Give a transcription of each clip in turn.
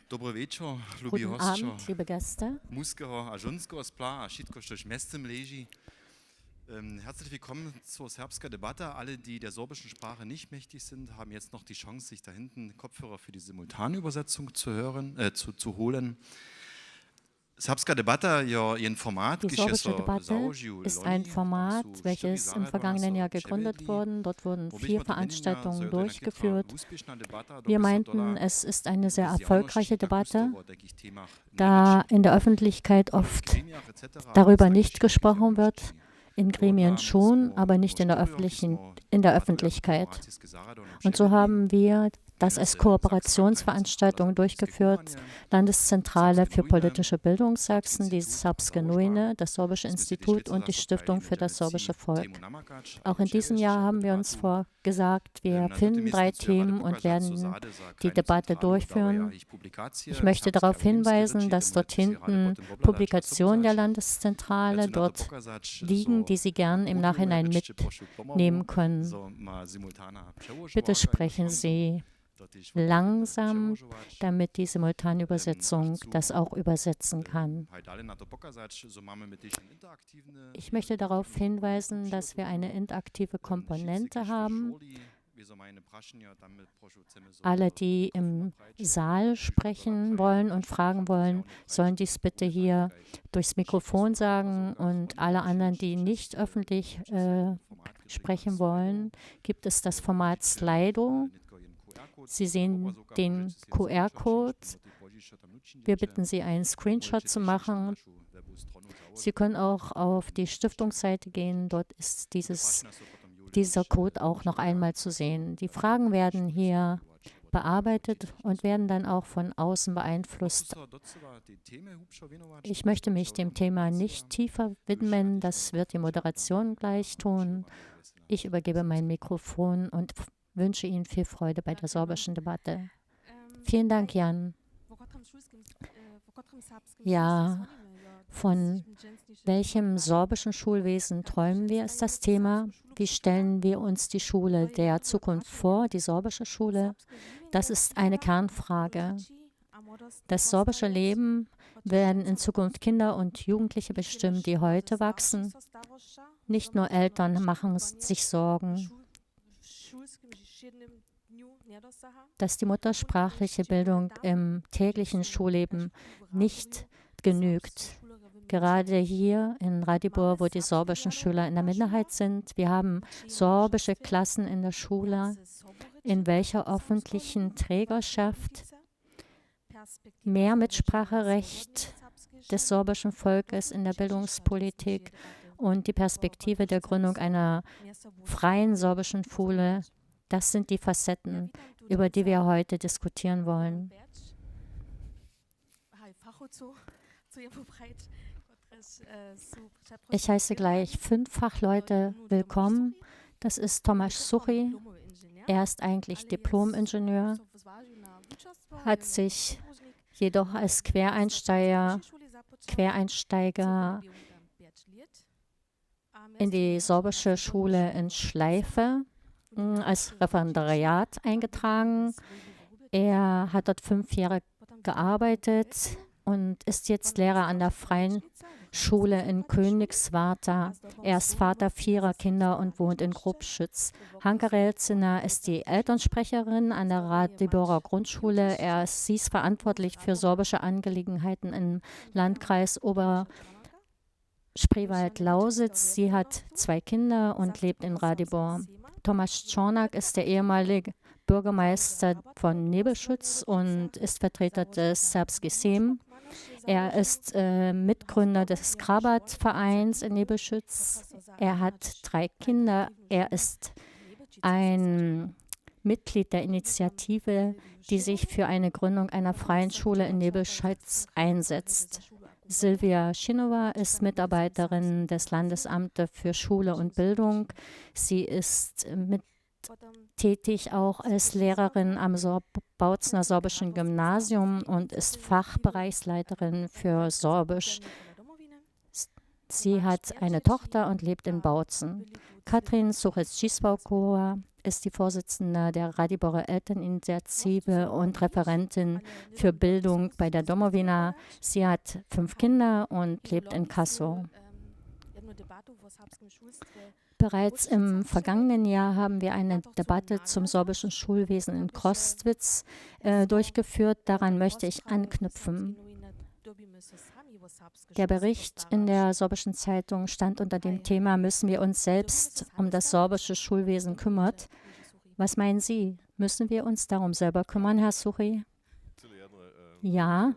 Dobro večer, ljubi Guten hostčo, Abend, liebe Gäste. muskero a žensko spla, a šitko štož mestem leži. Herzlich willkommen zur Serbska Debatte. Alle, die der sorbischen Sprache nicht mächtig sind, haben jetzt noch die Chance, sich da hinten Kopfhörer für die Simultanübersetzung zu hören, zu holen. Serbska Debatta je ein Format, Die sorbische Debatte ist ein Format, welches im vergangenen Jahr gegründet wurde. Dort wurden 4 Veranstaltungen durchgeführt. Wir meinten, es ist eine sehr erfolgreiche Debatte, da in der Öffentlichkeit oft darüber nicht gesprochen wird, in Gremien schon, aber nicht in der Öffentlichkeit. Und so haben wir das als Kooperationsveranstaltung durchgeführt, Landeszentrale für politische Bildung Sachsen, die Serbske Novine, das Sorbische Institut und die Stiftung für das sorbische Volk. Auch in diesem Jahr haben wir uns vorgesagt, wir finden 3 Themen und werden die Debatte durchführen. Ich möchte darauf hinweisen, dass dort hinten Publikationen der Landeszentrale dort liegen, die Sie gern im Nachhinein mitnehmen können. Bitte sprechen Sie langsam, damit die Simultanübersetzung das auch übersetzen kann. Ich möchte darauf hinweisen, dass wir eine interaktive Komponente haben. Alle, die im Saal sprechen wollen und fragen wollen, sollen dies bitte hier durchs Mikrofon sagen, und alle anderen, die nicht öffentlich sprechen wollen, gibt es das Format Slido. Sie sehen den QR-Code. Wir bitten Sie, einen Screenshot zu machen. Sie können auch auf die Stiftungsseite gehen. Dort ist dieser Code auch noch einmal zu sehen. Die Fragen werden hier bearbeitet und werden dann auch von außen beeinflusst. Ich möchte mich dem Thema nicht tiefer widmen. Das wird die Moderation gleich tun. Ich übergebe mein Mikrofon und wünsche Ihnen viel Freude bei der sorbischen Debatte. Vielen Dank, Jan. Ja, von welchem sorbischen Schulwesen träumen wir, ist das Thema. Wie stellen wir uns die Schule der Zukunft vor, die sorbische Schule? Das ist eine Kernfrage. Das sorbische Leben werden in Zukunft Kinder und Jugendliche bestimmen, die heute wachsen. Nicht nur Eltern machen sich Sorgen, dass die muttersprachliche Bildung im täglichen Schulleben nicht genügt. Gerade hier in Ratibor, wo die sorbischen Schüler in der Minderheit sind, wir haben sorbische Klassen in der Schule, in welcher öffentlichen Trägerschaft mehr Mitspracherecht des sorbischen Volkes in der Bildungspolitik und die Perspektive der Gründung einer freien sorbischen Schule. Das sind die Facetten, über die wir heute diskutieren wollen. Ich heiße gleich 5 Fachleute willkommen. Das ist Tomasz Suchi. Er ist eigentlich Diplom-Ingenieur, hat sich jedoch als Quereinsteiger in die sorbische Schule in Schleife als Referendariat eingetragen. Er hat dort 5 Jahre gearbeitet und ist jetzt Lehrer an der Freien Schule in Königswarta. Er ist Vater 4 Kinder und wohnt in Grubschütz. Hanka Relzina ist die Elternsprecherin an der Ratiborer Grundschule. Sie ist verantwortlich für sorbische Angelegenheiten im Landkreis Oberspreewald-Lausitz. Sie hat 2 Kinder und lebt in Ratibor. Tomasz Czornak ist der ehemalige Bürgermeister von Nebelschütz und ist Vertreter des Serbski Sejm. Er ist Mitgründer des Krabat-Vereins in Nebelschütz. Er hat 3 Kinder. Er ist ein Mitglied der Initiative, die sich für eine Gründung einer freien Schule in Nebelschütz einsetzt. Silvia Schinova ist Mitarbeiterin des Landesamtes für Schule und Bildung. Sie ist tätig auch als Lehrerin am Bautzner Sorbischen Gymnasium und ist Fachbereichsleiterin für Sorbisch. Sie hat eine Tochter und lebt in Bautzen. Katrin Suchec-Cisvaukova ist die Vorsitzende der Radiborer Elterninitiative und Referentin für Bildung bei der Domowina. Sie hat 5 Kinder und lebt in Kassel. Bereits im vergangenen Jahr haben wir eine Debatte zum sorbischen Schulwesen in Krostwitz durchgeführt. Daran möchte ich anknüpfen. Der Bericht in der Sorbischen Zeitung stand unter dem Thema: Müssen wir uns selbst um das sorbische Schulwesen kümmern? Was meinen Sie? Müssen wir uns darum selber kümmern, Herr Suchi? Ja,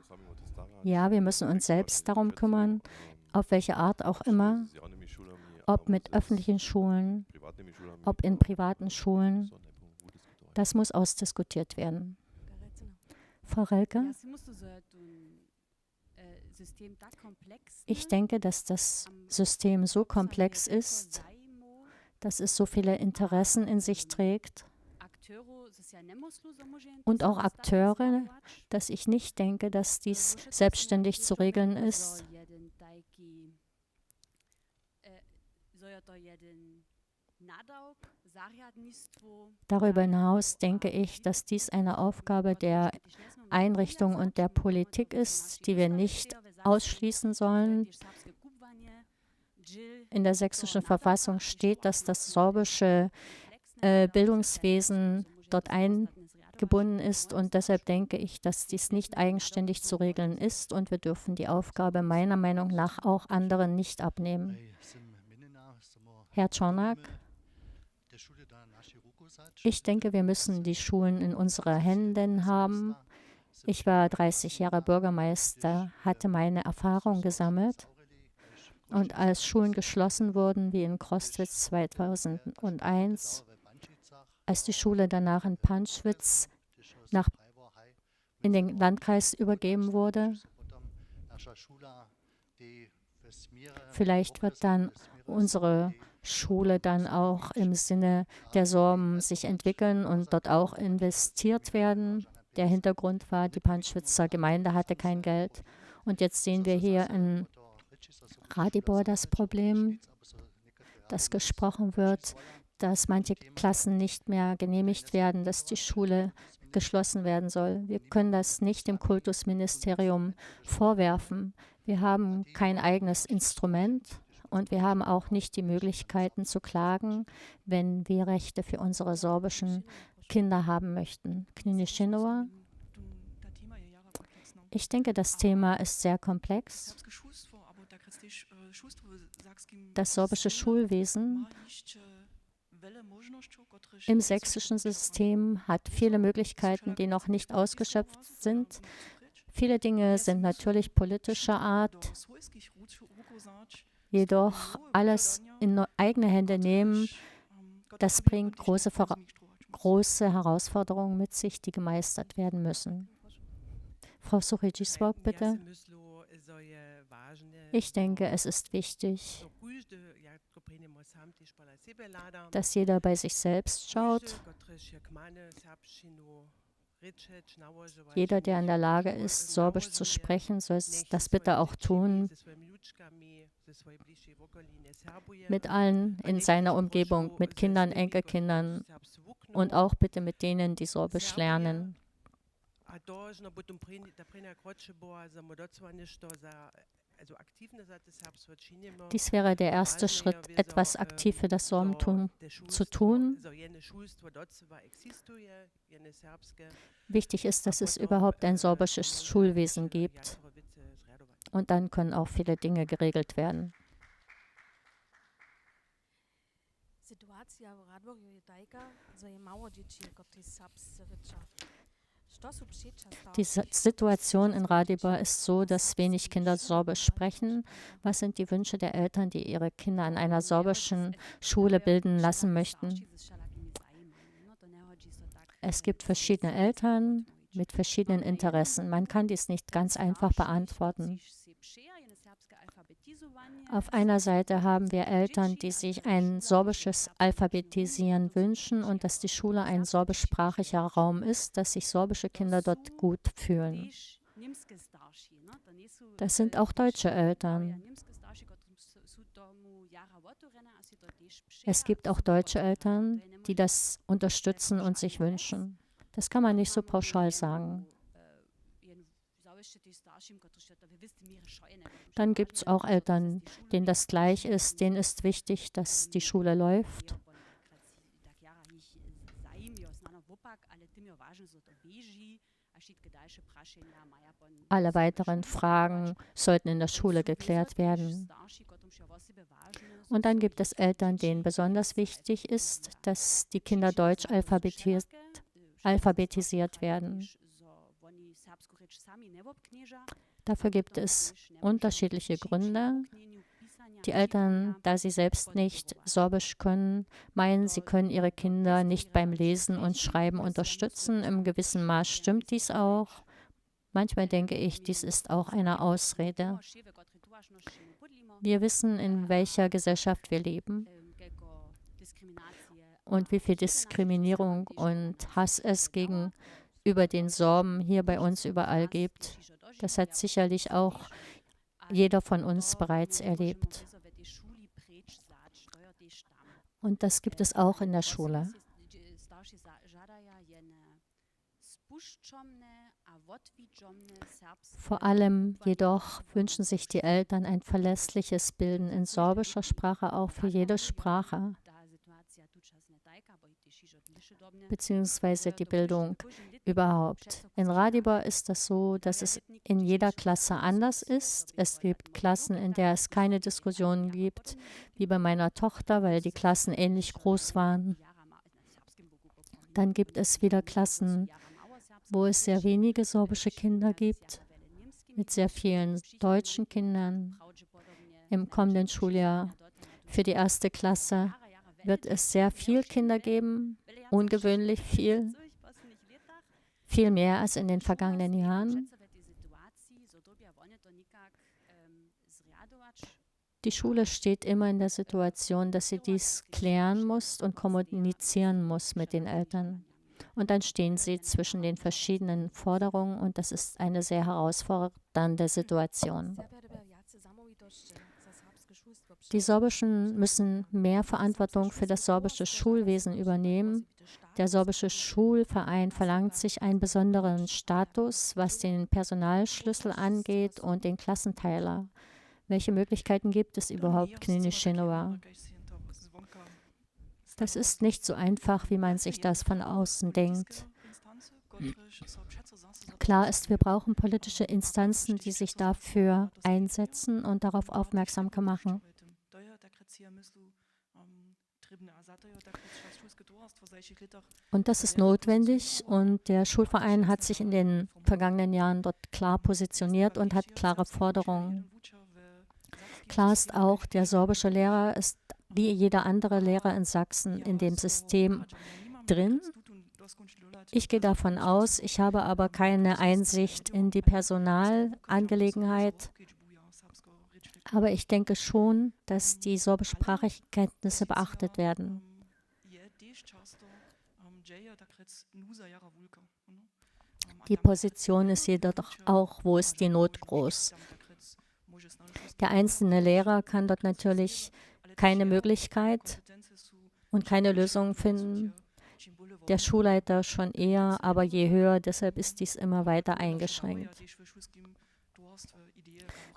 wir müssen uns selbst darum kümmern, auf welche Art auch immer, ob mit öffentlichen Schulen, ob in privaten Schulen. Das muss ausdiskutiert werden. Frau Relke? Ich denke, dass das System so komplex ist, dass es so viele Interessen in sich trägt und auch Akteure, dass ich nicht denke, dass dies selbstständig zu regeln ist. Darüber hinaus denke ich, dass dies eine Aufgabe der Einrichtung und der Politik ist, die wir nicht ausschließen sollen. In der sächsischen Verfassung steht, dass das sorbische Bildungswesen dort eingebunden ist, und deshalb denke ich, dass dies nicht eigenständig zu regeln ist, und wir dürfen die Aufgabe meiner Meinung nach auch anderen nicht abnehmen. Herr Czornak? Ich denke, wir müssen die Schulen in unseren Händen haben. Ich war 30 Jahre Bürgermeister, hatte meine Erfahrung gesammelt. Und als Schulen geschlossen wurden, wie in Krostwitz 2001, als die Schule danach in Panschwitz in den Landkreis übergeben wurde, vielleicht wird dann unsere Schule dann auch im Sinne der Sorben sich entwickeln und dort auch investiert werden. Der Hintergrund war, die Panschwitzer Gemeinde hatte kein Geld. Und jetzt sehen wir hier in Ratibor das Problem, dass gesprochen wird, dass manche Klassen nicht mehr genehmigt werden, dass die Schule geschlossen werden soll. Wir können das nicht dem Kultusministerium vorwerfen. Wir haben kein eigenes Instrument. Und wir haben auch nicht die Möglichkeiten zu klagen, wenn wir Rechte für unsere sorbischen Kinder haben möchten. Knini Schinova? Ich denke, das Thema ist sehr komplex. Das sorbische Schulwesen im sächsischen System hat viele Möglichkeiten, die noch nicht ausgeschöpft sind. Viele Dinge sind natürlich politischer Art. Jedoch alles in eigene Hände nehmen, das bringt große Herausforderungen mit sich, die gemeistert werden müssen. Frau Suchi-Giswok, bitte. Ich denke, es ist wichtig, dass jeder bei sich selbst schaut. Jeder, der in der Lage ist, Sorbisch zu sprechen, soll das bitte auch tun, mit allen in seiner Umgebung, mit Kindern, Enkelkindern und auch bitte mit denen, die Sorbisch lernen. Dies wäre der erste Schritt, etwas aktiv für das Sorbentum zu tun. Wichtig ist, dass es überhaupt ein sorbisches Schulwesen gibt. Und dann können auch viele Dinge geregelt werden. Die Situation in Ratibor ist so, dass wenig Kinder Sorbisch sprechen. Was sind die Wünsche der Eltern, die ihre Kinder an einer sorbischen Schule bilden lassen möchten? Es gibt verschiedene Eltern mit verschiedenen Interessen. Man kann dies nicht ganz einfach beantworten. Auf einer Seite haben wir Eltern, die sich ein sorbisches Alphabetisieren wünschen und dass die Schule ein sorbischsprachiger Raum ist, dass sich sorbische Kinder dort gut fühlen. Das sind auch deutsche Eltern. Es gibt auch deutsche Eltern, die das unterstützen und sich wünschen. Das kann man nicht so pauschal sagen. Dann gibt es auch Eltern, denen das gleich ist, denen ist wichtig, dass die Schule läuft. Alle weiteren Fragen sollten in der Schule geklärt werden. Und dann gibt es Eltern, denen besonders wichtig ist, dass die Kinder deutsch alphabetisiert werden. Dafür gibt es unterschiedliche Gründe. Die Eltern, da sie selbst nicht Sorbisch können, meinen, sie können ihre Kinder nicht beim Lesen und Schreiben unterstützen. Im gewissen Maß stimmt dies auch. Manchmal denke ich, dies ist auch eine Ausrede. Wir wissen, in welcher Gesellschaft wir leben und wie viel Diskriminierung und Hass es gegenüber den Sorben hier bei uns überall gibt. Das hat sicherlich auch jeder von uns bereits erlebt. Und das gibt es auch in der Schule. Vor allem jedoch wünschen sich die Eltern ein verlässliches Bilden in sorbischer Sprache, auch für jede Sprache, beziehungsweise die Bildung überhaupt. In Radibor ist das so, dass es in jeder Klasse anders ist. Es gibt Klassen, in der es keine Diskussionen gibt, wie bei meiner Tochter, weil die Klassen ähnlich groß waren. Dann gibt es wieder Klassen, wo es sehr wenige sorbische Kinder gibt, mit sehr vielen deutschen Kindern. Im kommenden Schuljahr für die 1. Klasse wird es sehr viele Kinder geben, ungewöhnlich viel, viel mehr als in den vergangenen Jahren. Die Schule steht immer in der Situation, dass sie dies klären muss und kommunizieren muss mit den Eltern. Und dann stehen sie zwischen den verschiedenen Forderungen und das ist eine sehr herausfordernde Situation. Die Sorbischen müssen mehr Verantwortung für das sorbische Schulwesen übernehmen. Der sorbische Schulverein verlangt sich einen besonderen Status, was den Personalschlüssel angeht und den Klassenteiler. Welche Möglichkeiten gibt es überhaupt, Knini Shinowa? Das ist nicht so einfach, wie man sich das von außen denkt. Klar ist, wir brauchen politische Instanzen, die sich dafür einsetzen und darauf aufmerksam machen. Und das ist notwendig und der Schulverein hat sich in den vergangenen Jahren dort klar positioniert und hat klare Forderungen. Klar ist auch, der sorbische Lehrer ist wie jeder andere Lehrer in Sachsen in dem System drin. Ich gehe davon aus, ich habe aber keine Einsicht in die Personalangelegenheit. Aber ich denke schon, dass die sorbischsprachigen Kenntnisse beachtet werden. Die Position ist jedoch auch, wo ist die Not groß. Der einzelne Lehrer kann dort natürlich keine Möglichkeit und keine Lösung finden. Der Schulleiter schon eher, aber je höher, deshalb ist dies immer weiter eingeschränkt.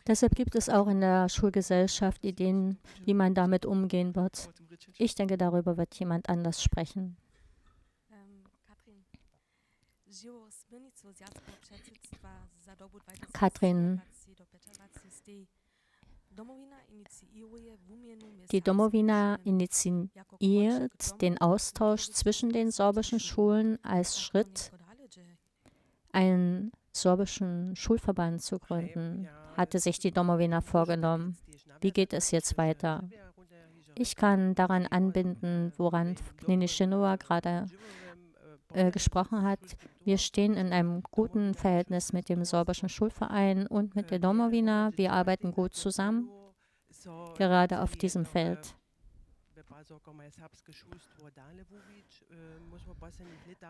Deshalb gibt es auch in der Schulgesellschaft Ideen, wie man damit umgehen wird. Ich denke, darüber wird jemand anders sprechen. Katrin, die Domovina initiiert den Austausch zwischen den sorbischen Schulen als Schritt, einen sorbischen Schulverband zu gründen, hatte sich die Domovina vorgenommen. Wie geht es jetzt weiter? Ich kann daran anbinden, woran Knini Shinowa gerade gesprochen hat. Wir stehen in einem guten Verhältnis mit dem sorbischen Schulverein und mit der Domovina. Wir arbeiten gut zusammen, gerade auf diesem Feld.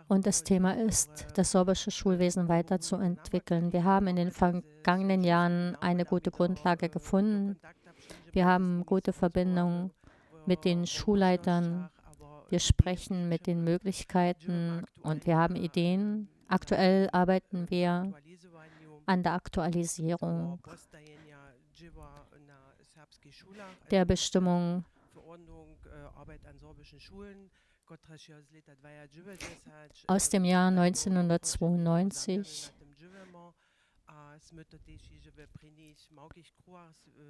Und das Thema ist, das sorbische Schulwesen weiterzuentwickeln. Wir haben in den vergangenen Jahren eine gute Grundlage gefunden. Wir haben gute Verbindungen mit den Schulleitern, wir sprechen mit den Möglichkeiten und wir haben Ideen. Aktuell arbeiten wir an der Aktualisierung der Bestimmung aus dem Jahr 1992.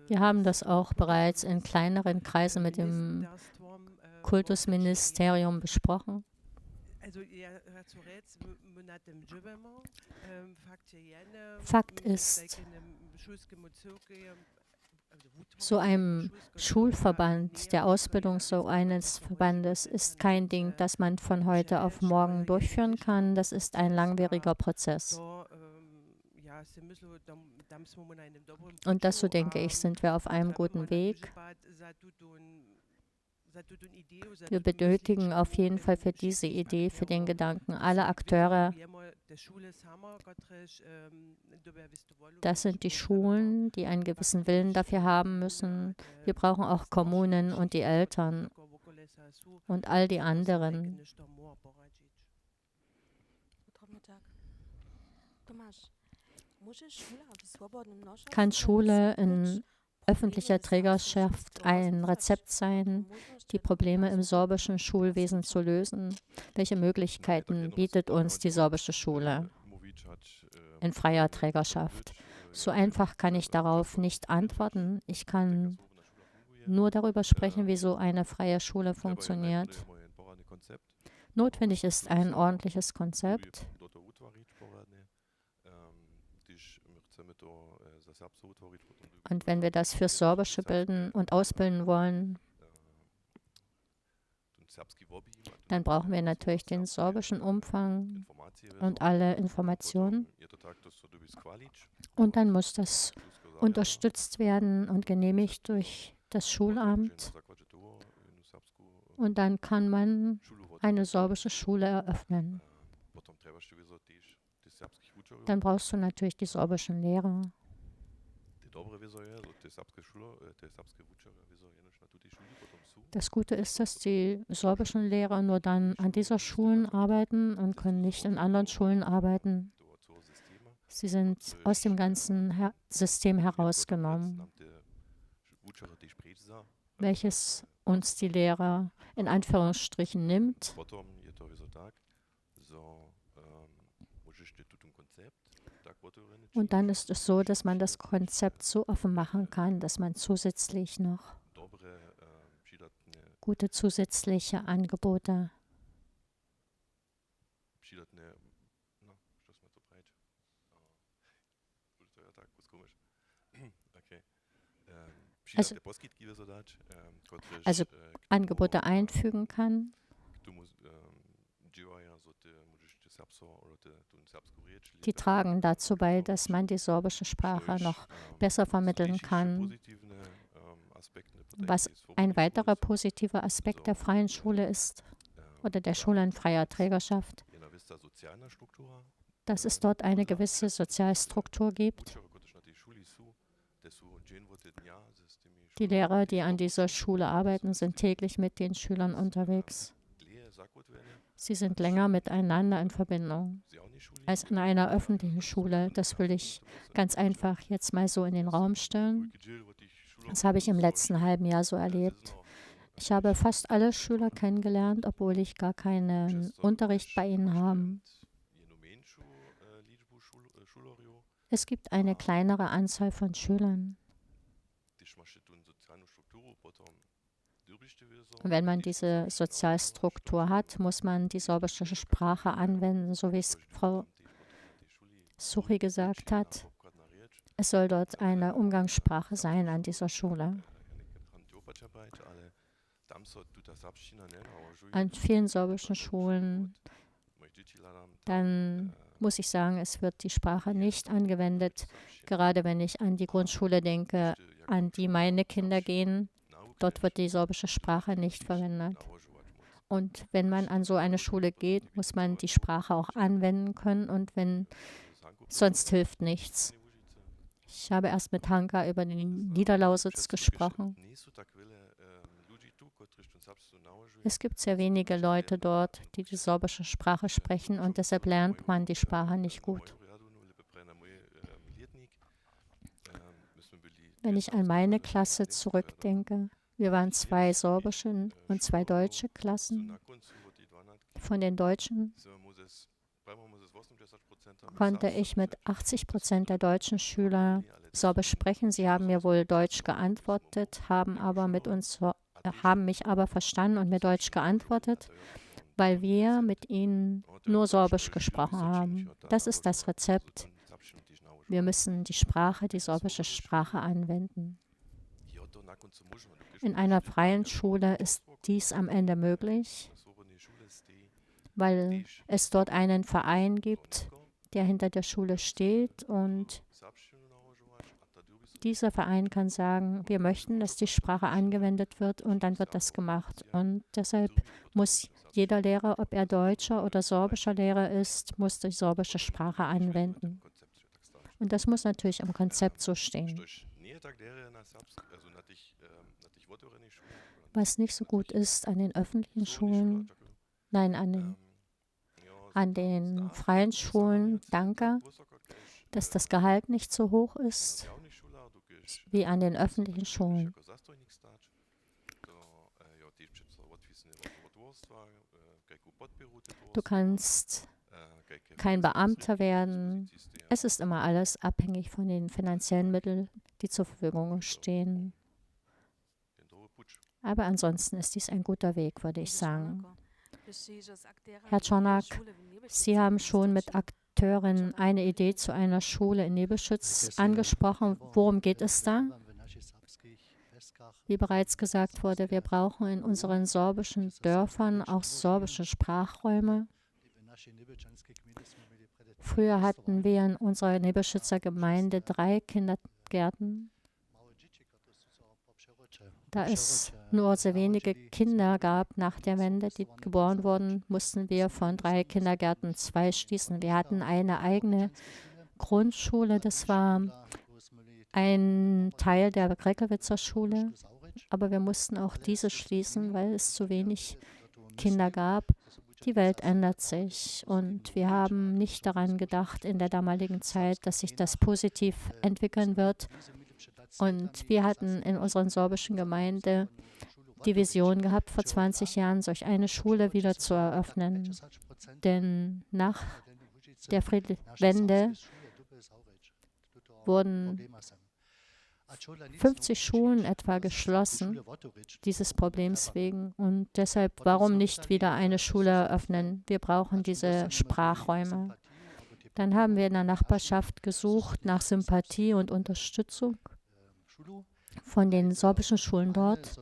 Wir haben das auch bereits in kleineren Kreisen mit dem Kultusministerium besprochen. Fakt ist, so ein Schulverband, der Ausbildung so eines Verbandes ist kein Ding, das man von heute auf morgen durchführen kann. Das ist ein langwieriger Prozess. Und das, so denke ich, sind wir auf einem guten Weg. Wir benötigen auf jeden Fall für diese Idee, für den Gedanken, alle Akteure. Das sind die Schulen, die einen gewissen Willen dafür haben müssen. Wir brauchen auch Kommunen und die Eltern und all die anderen. Kann Schule in öffentlicher Trägerschaft ein Rezept sein, die Probleme im sorbischen Schulwesen zu lösen? Welche Möglichkeiten bietet uns die sorbische Schule in freier Trägerschaft? So einfach kann ich darauf nicht antworten. Ich kann nur darüber sprechen, wie so eine freie Schule funktioniert. Notwendig ist ein ordentliches Konzept. Und wenn wir das fürs Sorbische bilden und ausbilden wollen, dann brauchen wir natürlich den sorbischen Umfang und alle Informationen. Und dann muss das unterstützt werden und genehmigt durch das Schulamt. Und dann kann man eine sorbische Schule eröffnen. Dann brauchst du natürlich die sorbischen Lehrer. Das Gute ist, dass die sorbischen Lehrer nur dann an dieser Schulen arbeiten und können nicht in anderen Schulen arbeiten. Sie sind aus dem ganzen System herausgenommen, welches uns die Lehrer in Anführungsstrichen nimmt. Und dann ist es so, dass man das Konzept so offen machen kann, dass man zusätzlich noch gute zusätzliche Angebote also Angebote einfügen kann. Die tragen dazu bei, dass man die sorbische Sprache noch besser vermitteln kann. Was ein weiterer positiver Aspekt der freien Schule ist, oder der Schule in freier Trägerschaft, dass es dort eine gewisse Sozialstruktur gibt. Die Lehrer, die an dieser Schule arbeiten, sind täglich mit den Schülern unterwegs. Sie sind länger miteinander in Verbindung als in einer öffentlichen Schule. Das will ich ganz einfach jetzt mal so in den Raum stellen. Das habe ich im letzten halben Jahr so erlebt. Ich habe fast alle Schüler kennengelernt, obwohl ich gar keinen Unterricht bei ihnen habe. Es gibt eine kleinere Anzahl von Schülern. Und wenn man diese Sozialstruktur hat, muss man die sorbische Sprache anwenden, so wie es Frau Suchi gesagt hat. Es soll dort eine Umgangssprache sein an dieser Schule. An vielen sorbischen Schulen, dann muss ich sagen, es wird die Sprache nicht angewendet. Gerade wenn ich an die Grundschule denke, an die meine Kinder gehen, dort wird die sorbische Sprache nicht verwendet. Und wenn man an so eine Schule geht, muss man die Sprache auch anwenden können und wenn sonst hilft nichts. Ich habe erst mit Hanka über den Niederlausitz gesprochen. Es gibt sehr wenige Leute dort, die die sorbische Sprache sprechen und deshalb lernt man die Sprache nicht gut. Wenn ich an meine Klasse zurückdenke, wir waren 2 sorbische und 2 deutsche Klassen. Von den Deutschen konnte ich mit 80% der deutschen Schüler Sorbisch sprechen. Sie haben mir wohl Deutsch geantwortet, haben mich aber verstanden und mir Deutsch geantwortet, weil wir mit ihnen nur Sorbisch gesprochen haben. Das ist das Rezept. Wir müssen die sorbische Sprache anwenden. In einer freien Schule ist dies am Ende möglich, weil es dort einen Verein gibt, der hinter der Schule steht und dieser Verein kann sagen, wir möchten, dass die Sprache angewendet wird und dann wird das gemacht. Und deshalb muss jeder Lehrer, ob er deutscher oder sorbischer Lehrer ist, muss die sorbische Sprache anwenden. Und das muss natürlich im Konzept so stehen. Was nicht so gut ist an den öffentlichen Schulen, nein, an den freien Schulen, danke, dass das Gehalt nicht so hoch ist wie an den öffentlichen Schulen. Du kannst kein Beamter werden. Es ist immer alles abhängig von den finanziellen Mitteln, die zur Verfügung stehen. Aber ansonsten ist dies ein guter Weg, würde ich sagen. Herr Czornak, Sie haben schon mit Akteuren eine Idee zu einer Schule in Nebelschütz angesprochen. Worum geht es da? Wie bereits gesagt wurde, wir brauchen in unseren sorbischen Dörfern auch sorbische Sprachräume. Früher hatten wir in unserer Nebelschützer Gemeinde 3 Kindergärten. Da es nur sehr wenige Kinder gab nach der Wende, die geboren wurden, mussten wir von 3 Kindergärten 2 schließen. Wir hatten eine eigene Grundschule, das war ein Teil der Greckelwitzer Schule, aber wir mussten auch diese schließen, weil es zu wenig Kinder gab. Die Welt ändert sich und wir haben nicht daran gedacht in der damaligen Zeit, dass sich das positiv entwickeln wird. Und wir hatten in unserer sorbischen Gemeinde die Vision gehabt, vor 20 Jahren solch eine Schule wieder zu eröffnen. Denn nach der Wende wurden 50 Schulen etwa geschlossen, dieses Problems wegen. Und deshalb, warum nicht wieder eine Schule eröffnen? Wir brauchen diese Sprachräume. Dann haben wir in der Nachbarschaft gesucht nach Sympathie und Unterstützung von den sorbischen Schulen dort.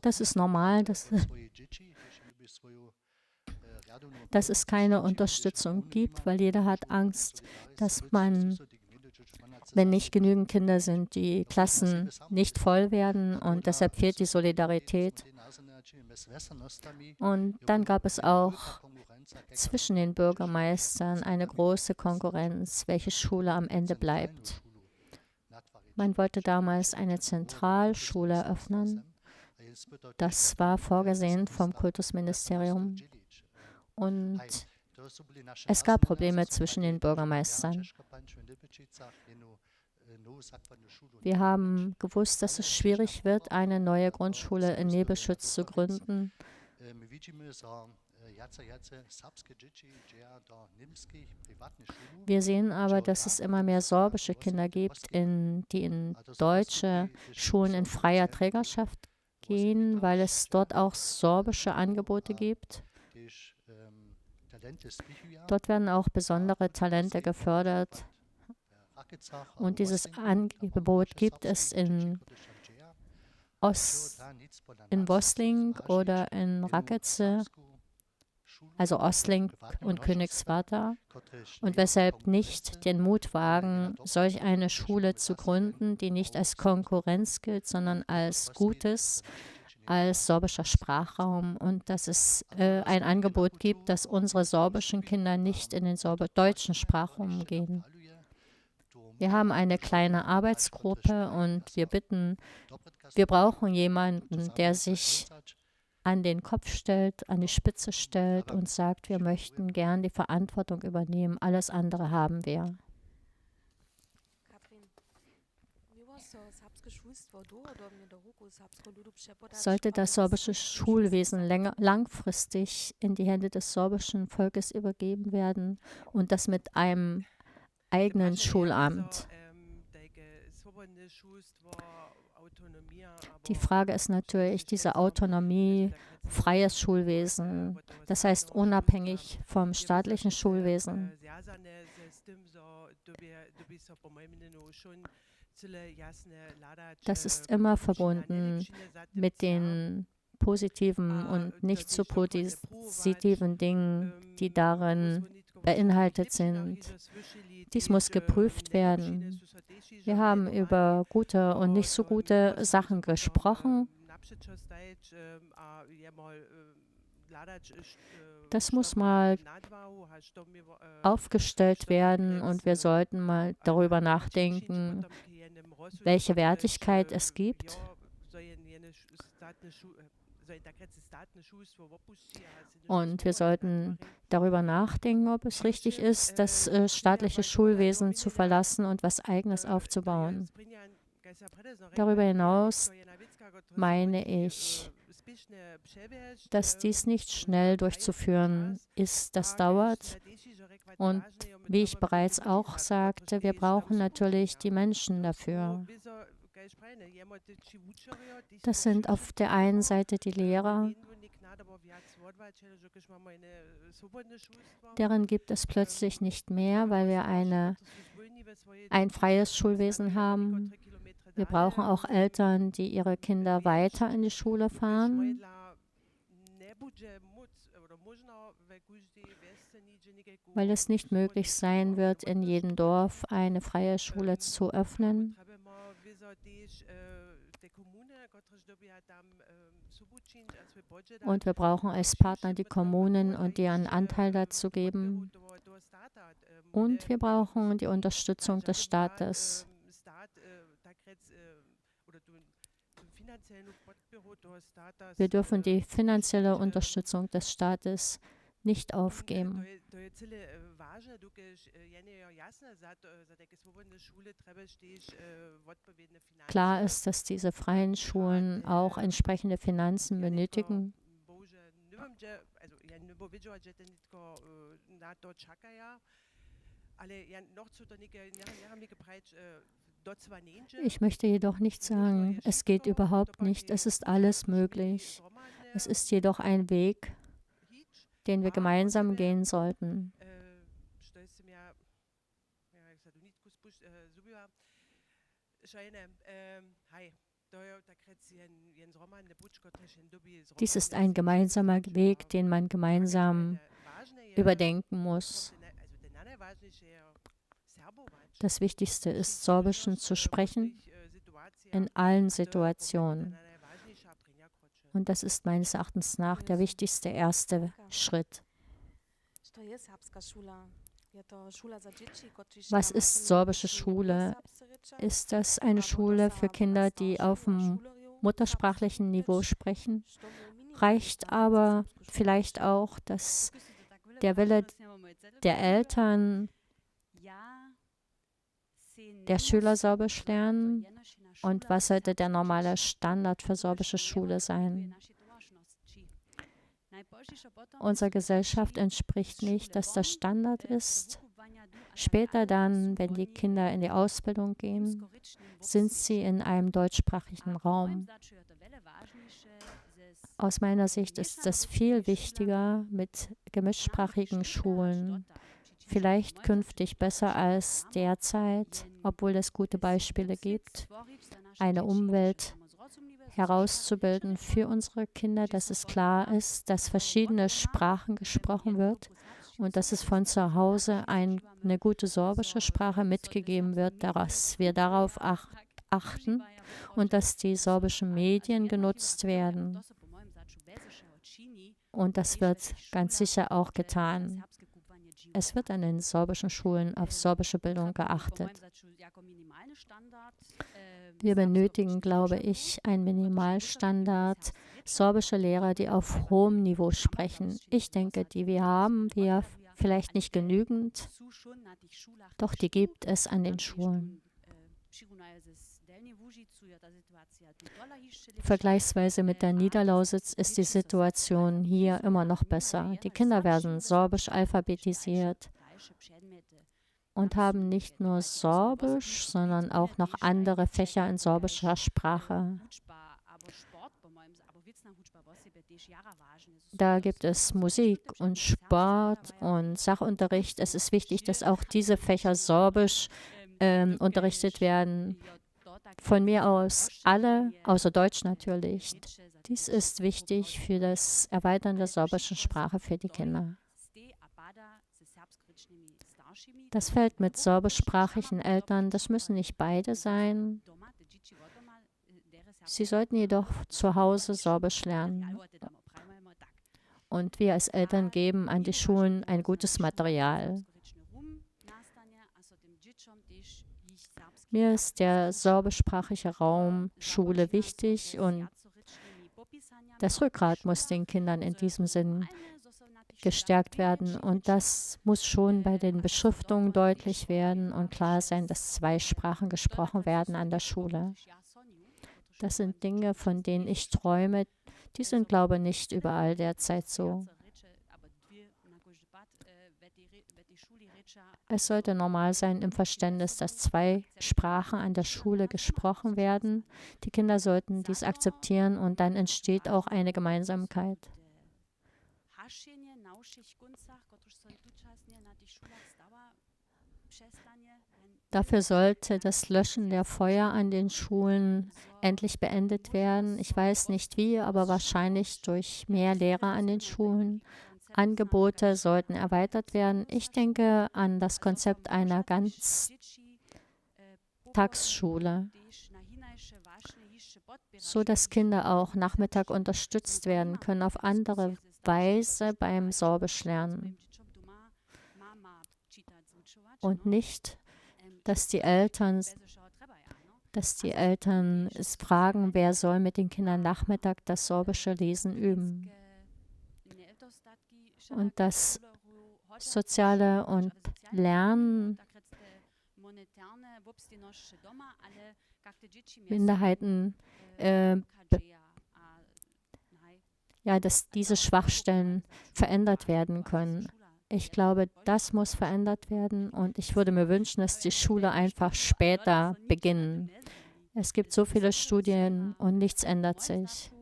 Das ist normal, dass es keine Unterstützung gibt, weil jeder hat Angst, dass wenn nicht genügend Kinder sind, die Klassen nicht voll werden und deshalb fehlt die Solidarität. Und dann gab es auch zwischen den Bürgermeistern eine große Konkurrenz, welche Schule am Ende bleibt. Man wollte damals eine Zentralschule eröffnen. Das war vorgesehen vom Kultusministerium. Und es gab Probleme zwischen den Bürgermeistern. Wir haben gewusst, dass es schwierig wird, eine neue Grundschule in Nebelschütz zu gründen. Wir sehen aber, dass es immer mehr sorbische Kinder gibt, die in deutsche Schulen in freier Trägerschaft gehen, weil es dort auch sorbische Angebote gibt. Dort werden auch besondere Talente gefördert. Und dieses Angebot gibt es in Wosling oder in Rakece, also Osling und Königswarta. Und weshalb nicht den Mut wagen, solch eine Schule zu gründen, die nicht als Konkurrenz gilt, sondern als Gutes, als sorbischer Sprachraum und dass es ein Angebot gibt, dass unsere sorbischen Kinder nicht in den deutschen Sprachraum gehen. Wir haben eine kleine Arbeitsgruppe und wir brauchen jemanden, der sich an den Kopf stellt, an die Spitze stellt und sagt, wir möchten gern die Verantwortung übernehmen, alles andere haben wir. Sollte das sorbische Schulwesen langfristig in die Hände des sorbischen Volkes übergeben werden und das mit einem eigenen Schulamt? Die Frage ist natürlich diese Autonomie, freies Schulwesen, das heißt unabhängig vom staatlichen Schulwesen. Das ist immer verbunden mit den positiven und nicht so positiven Dingen, die darin beinhaltet sind. Dies muss geprüft werden. Wir haben über gute und nicht so gute Sachen gesprochen. Das muss mal aufgestellt werden und wir sollten mal darüber nachdenken, welche Wertigkeit es gibt. Und wir sollten darüber nachdenken, ob es richtig ist, das staatliche Schulwesen zu verlassen und was Eigenes aufzubauen. Darüber hinaus meine ich, dass dies nicht schnell durchzuführen ist. Das dauert. Und wie ich bereits auch sagte, wir brauchen natürlich die Menschen dafür. Das sind auf der einen Seite die Lehrer, deren gibt es plötzlich nicht mehr, weil wir ein freies Schulwesen haben. Wir brauchen auch Eltern, die ihre Kinder weiter in die Schule fahren. Weil es nicht möglich sein wird, in jedem Dorf eine freie Schule zu öffnen. Und wir brauchen als Partner die Kommunen und deren Anteil dazu geben. Und wir brauchen die Unterstützung des Staates. Wir dürfen die finanzielle Unterstützung des Staates nicht aufgeben. Klar ist, dass diese freien Schulen auch entsprechende Finanzen benötigen. Ich möchte jedoch nicht sagen, es geht überhaupt nicht, es ist alles möglich. Es ist jedoch ein Weg, den wir gemeinsam gehen sollten. Dies ist ein gemeinsamer Weg, den man gemeinsam überdenken muss. Das Wichtigste ist, Sorbischen zu sprechen in allen Situationen. Und das ist meines Erachtens nach der wichtigste erste Schritt. Was ist sorbische Schule? Ist das eine Schule für Kinder, die auf dem muttersprachlichen Niveau sprechen? Reicht aber vielleicht auch, dass der Wille der Eltern der Schüler Sorbisch lernen? Und was sollte der normale Standard für sorbische Schule sein? Unserer Gesellschaft entspricht nicht, dass das Standard ist. Später dann, wenn die Kinder in die Ausbildung gehen, sind sie in einem deutschsprachigen Raum. Aus meiner Sicht ist es viel wichtiger mit gemischsprachigen Schulen, vielleicht künftig besser als derzeit, obwohl es gute Beispiele gibt, eine Umwelt herauszubilden für unsere Kinder, dass es klar ist, dass verschiedene Sprachen gesprochen wird und dass es von zu Hause eine gute sorbische Sprache mitgegeben wird, dass wir darauf achten und dass die sorbischen Medien genutzt werden. Und das wird ganz sicher auch getan. Es wird an den sorbischen Schulen auf sorbische Bildung geachtet. Wir benötigen, glaube ich, einen Minimalstandard, sorbische Lehrer, die auf hohem Niveau sprechen. Ich denke, die wir vielleicht nicht genügend, doch die gibt es an den Schulen. Vergleichsweise mit der Niederlausitz ist die Situation hier immer noch besser. Die Kinder werden sorbisch alphabetisiert und haben nicht nur Sorbisch, sondern auch noch andere Fächer in sorbischer Sprache. Da gibt es Musik und Sport und Sachunterricht. Es ist wichtig, dass auch diese Fächer sorbisch unterrichtet werden. Von mir aus alle, außer Deutsch natürlich. Dies ist wichtig für das Erweitern der sorbischen Sprache für die Kinder. Das fällt mit sorbischsprachigen Eltern, das müssen nicht beide sein. Sie sollten jedoch zu Hause Sorbisch lernen. Und wir als Eltern geben an die Schulen ein gutes Material. Mir ist der sorbischsprachige Raum Schule wichtig und das Rückgrat muss den Kindern in diesem Sinn gestärkt werden. Und das muss schon bei den Beschriftungen deutlich werden und klar sein, dass 2 Sprachen gesprochen werden an der Schule. Das sind Dinge, von denen ich träume. Die sind, glaube ich, nicht überall derzeit so. Es sollte normal sein im Verständnis, dass 2 Sprachen an der Schule gesprochen werden. Die Kinder sollten dies akzeptieren und dann entsteht auch eine Gemeinsamkeit. Dafür sollte das Löschen der Feuer an den Schulen endlich beendet werden. Ich weiß nicht wie, aber wahrscheinlich durch mehr Lehrer an den Schulen. Angebote sollten erweitert werden. Ich denke an das Konzept einer Ganztagsschule, so dass Kinder auch Nachmittag unterstützt werden können auf andere Weise beim Sorbisch lernen. Und nicht, dass die Eltern es fragen, wer soll mit den Kindern Nachmittag das sorbische Lesen üben. Und das Soziale und Lernen Minderheiten, dass diese Schwachstellen verändert werden können. Ich glaube, das muss verändert werden und ich würde mir wünschen, dass die Schule einfach später beginnen. Es gibt so viele Studien und nichts ändert sich.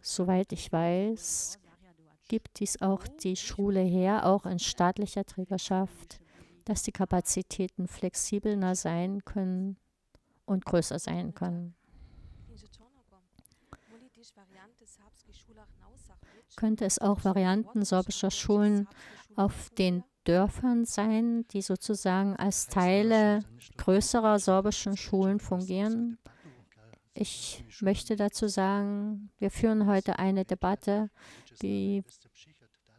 Soweit ich weiß, gibt dies auch die Schule her, auch in staatlicher Trägerschaft, dass die Kapazitäten flexibler sein können und größer sein können. Könnte es auch Varianten sorbischer Schulen auf den Dörfern sein, die sozusagen als Teile größerer sorbischen Schulen fungieren? Ich möchte dazu sagen, wir führen heute eine Debatte, wie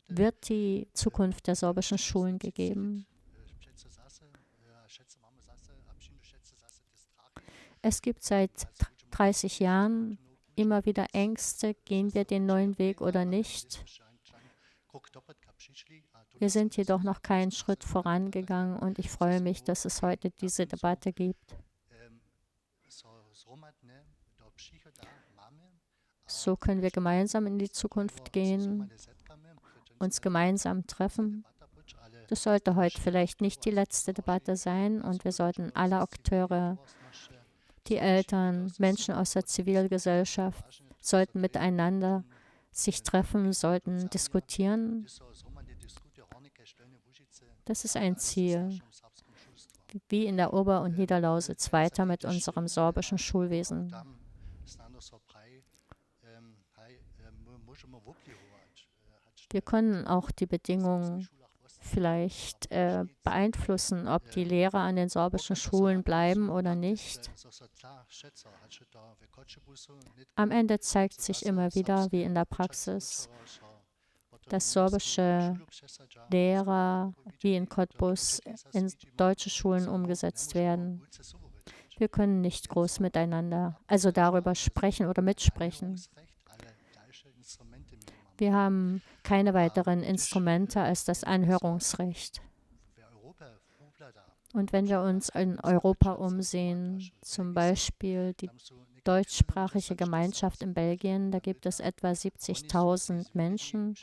wird die Zukunft der sorbischen Schulen gegeben? Es gibt seit 30 Jahren immer wieder Ängste, gehen wir den neuen Weg oder nicht? Wir sind jedoch noch keinen Schritt vorangegangen und ich freue mich, dass es heute diese Debatte gibt. So können wir gemeinsam in die Zukunft gehen, uns gemeinsam treffen. Das sollte heute vielleicht nicht die letzte Debatte sein und wir sollten alle Akteure, die Eltern, Menschen aus der Zivilgesellschaft, sollten miteinander sich treffen, sollten diskutieren. Das ist ein Ziel, wie in der Ober- und Niederlausitz weiter mit unserem sorbischen Schulwesen. Wir können auch die Bedingungen vielleicht beeinflussen, ob die Lehrer an den sorbischen Schulen bleiben oder nicht. Am Ende zeigt sich immer wieder, wie in der Praxis, dass sorbische Lehrer wie in Cottbus in deutsche Schulen umgesetzt werden. Wir können nicht groß miteinander, also darüber sprechen oder mitsprechen. Wir haben keine weiteren Instrumente als das Anhörungsrecht. Und wenn wir uns in Europa umsehen, zum Beispiel die deutschsprachige Gemeinschaft in Belgien, da gibt es etwa 70.000 Menschen.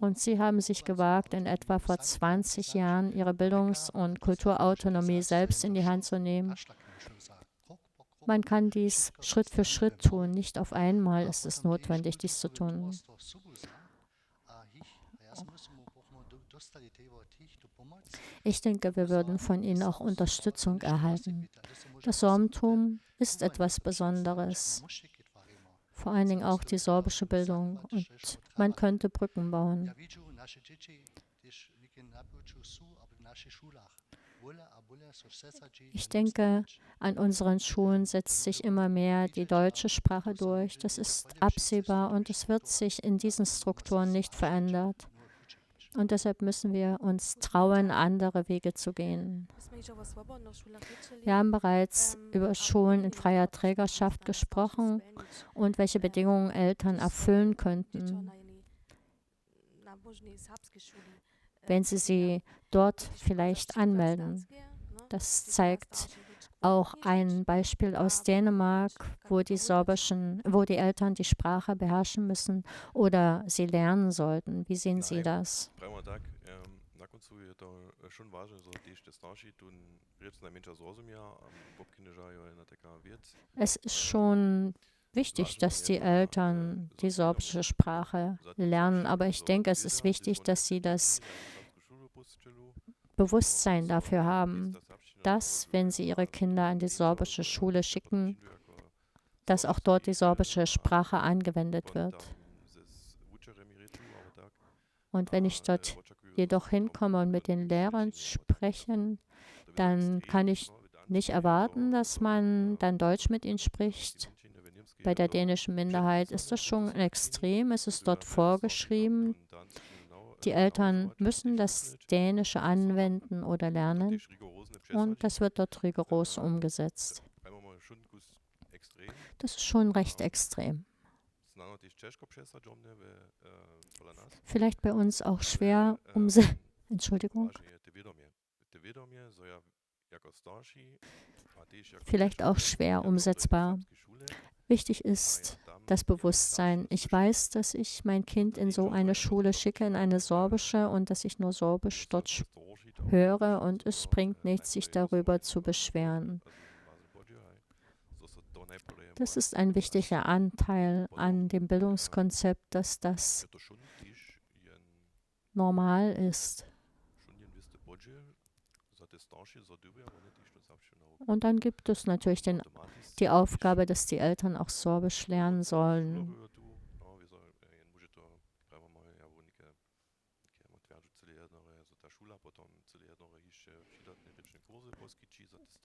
Und sie haben sich gewagt, in etwa vor 20 Jahren ihre Bildungs- und Kulturautonomie selbst in die Hand zu nehmen. Man kann dies Schritt für Schritt tun, nicht auf einmal ist es notwendig, dies zu tun. Ich denke, wir würden von ihnen auch Unterstützung erhalten. Das Sorbentum ist etwas Besonderes, vor allen Dingen auch die sorbische Bildung, und man könnte Brücken bauen. Ich denke, an unseren Schulen setzt sich immer mehr die deutsche Sprache durch. Das ist absehbar und es wird sich in diesen Strukturen nicht verändert. Und deshalb müssen wir uns trauen, andere Wege zu gehen. Wir haben bereits über Schulen in freier Trägerschaft gesprochen und welche Bedingungen Eltern erfüllen könnten, wenn sie dort vielleicht anmelden. Das zeigt auch ein Beispiel aus Dänemark, wo die Eltern die Sprache beherrschen müssen oder sie lernen sollten. Wie sehen Sie das? Es ist schon wichtig, dass die Eltern die sorbische Sprache lernen, aber ich denke, es ist wichtig, dass sie das Bewusstsein dafür haben, dass, wenn sie ihre Kinder an die sorbische Schule schicken, dass auch dort die sorbische Sprache angewendet wird. Und wenn ich dort jedoch hinkomme und mit den Lehrern spreche, dann kann ich nicht erwarten, dass man dann Deutsch mit ihnen spricht. Bei der dänischen Minderheit ist das schon extrem, es ist dort vorgeschrieben. Die Eltern müssen das Dänische anwenden oder lernen und das wird dort rigoros umgesetzt. Das ist schon recht extrem. Vielleicht bei uns auch schwer Entschuldigung. Vielleicht auch schwer umsetzbar. Wichtig ist das Bewusstsein. Ich weiß, dass ich mein Kind in so eine Schule schicke, in eine sorbische, und dass ich nur Sorbisch dort höre und es bringt nichts, sich darüber zu beschweren. Das ist ein wichtiger Anteil an dem Bildungskonzept, dass das normal ist. Und dann gibt es natürlich die Aufgabe, dass die Eltern auch Sorbisch lernen sollen.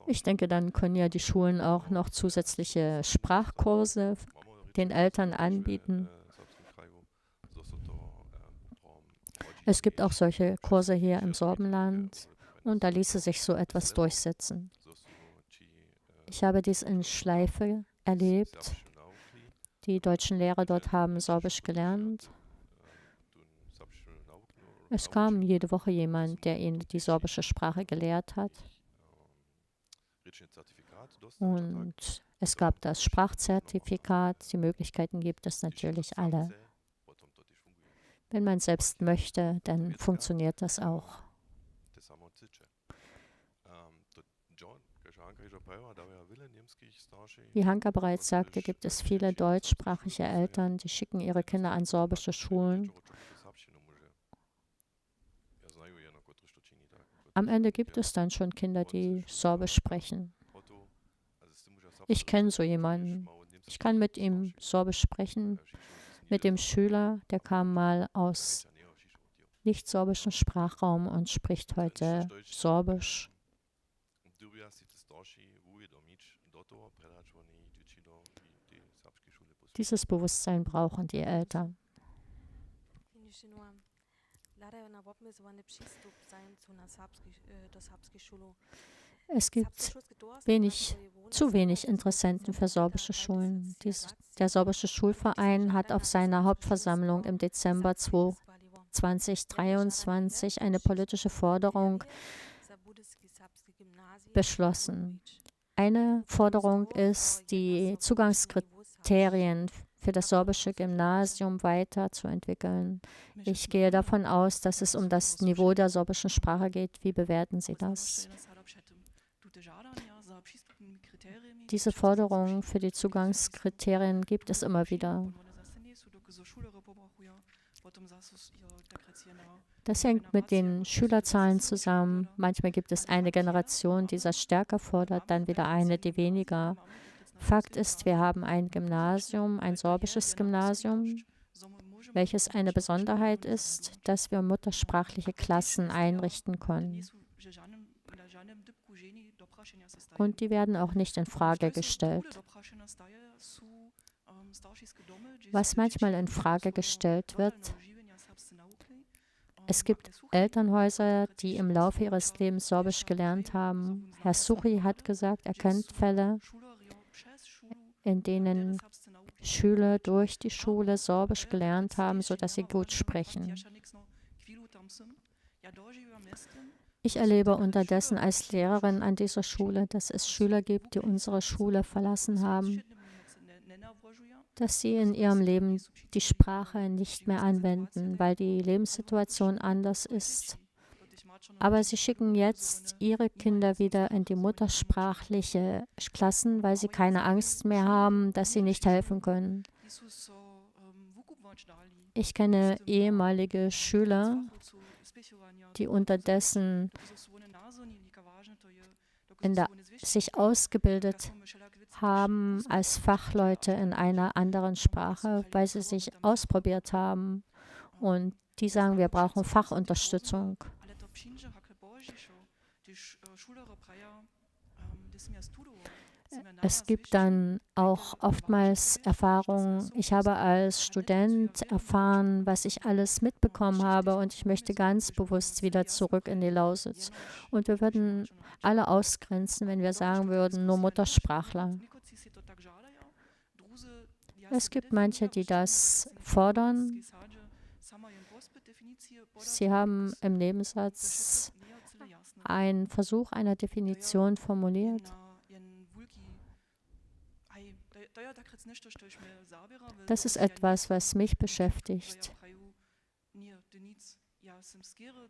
Ich denke, dann können ja die Schulen auch noch zusätzliche Sprachkurse den Eltern anbieten. Es gibt auch solche Kurse hier im Sorbenland und da ließe sich so etwas durchsetzen. Ich habe dies in Schleife erlebt. Die deutschen Lehrer dort haben Sorbisch gelernt. Es kam jede Woche jemand, der ihnen die sorbische Sprache gelehrt hat. Und es gab das Sprachzertifikat. Die Möglichkeiten gibt es natürlich alle. Wenn man selbst möchte, dann funktioniert das auch. Wie Hanka bereits sagte, gibt es viele deutschsprachige Eltern, die schicken ihre Kinder an sorbische Schulen. Am Ende gibt es dann schon Kinder, die Sorbisch sprechen. Ich kenne so jemanden. Ich kann mit ihm Sorbisch sprechen, mit dem Schüler, der kam mal aus nicht-sorbischen Sprachraum und spricht heute Sorbisch. Dieses Bewusstsein brauchen die Eltern. Es gibt zu wenig Interessenten für sorbische Schulen. Der sorbische Schulverein hat auf seiner Hauptversammlung im Dezember 2023 eine politische Forderung beschlossen. Eine Forderung ist, die Zugangskriterien für das sorbische Gymnasium weiterzuentwickeln. Ich gehe davon aus, dass es um das Niveau der sorbischen Sprache geht. Wie bewerten Sie das? Diese Forderung für die Zugangskriterien gibt es immer wieder. Das hängt mit den Schülerzahlen zusammen. Manchmal gibt es eine Generation, die das stärker fordert, dann wieder eine, die weniger. Fakt ist, wir haben ein Gymnasium, ein sorbisches Gymnasium, welches eine Besonderheit ist, dass wir muttersprachliche Klassen einrichten können. Und die werden auch nicht in Frage gestellt. Was manchmal in Frage gestellt wird, es gibt Elternhäuser, die im Laufe ihres Lebens Sorbisch gelernt haben. Herr Suchi hat gesagt, er kennt Fälle, in denen Schüler durch die Schule Sorbisch gelernt haben, sodass sie gut sprechen. Ich erlebe unterdessen als Lehrerin an dieser Schule, dass es Schüler gibt, die unsere Schule verlassen haben, dass sie in ihrem Leben die Sprache nicht mehr anwenden, weil die Lebenssituation anders ist. Aber sie schicken jetzt ihre Kinder wieder in die muttersprachliche Klassen, weil sie keine Angst mehr haben, dass sie nicht helfen können. Ich kenne ehemalige Schüler, die unterdessen sich ausgebildet haben als Fachleute in einer anderen Sprache, weil sie sich ausprobiert haben. Und die sagen, wir brauchen Fachunterstützung. Es gibt dann auch oftmals Erfahrungen. Ich habe als Student erfahren, was ich alles mitbekommen habe, und ich möchte ganz bewusst wieder zurück in die Lausitz. Und wir würden alle ausgrenzen, wenn wir sagen würden, nur Muttersprachler. Es gibt manche, die das fordern. Sie haben im Nebensatz einen Versuch einer Definition formuliert. Das ist etwas, was mich beschäftigt.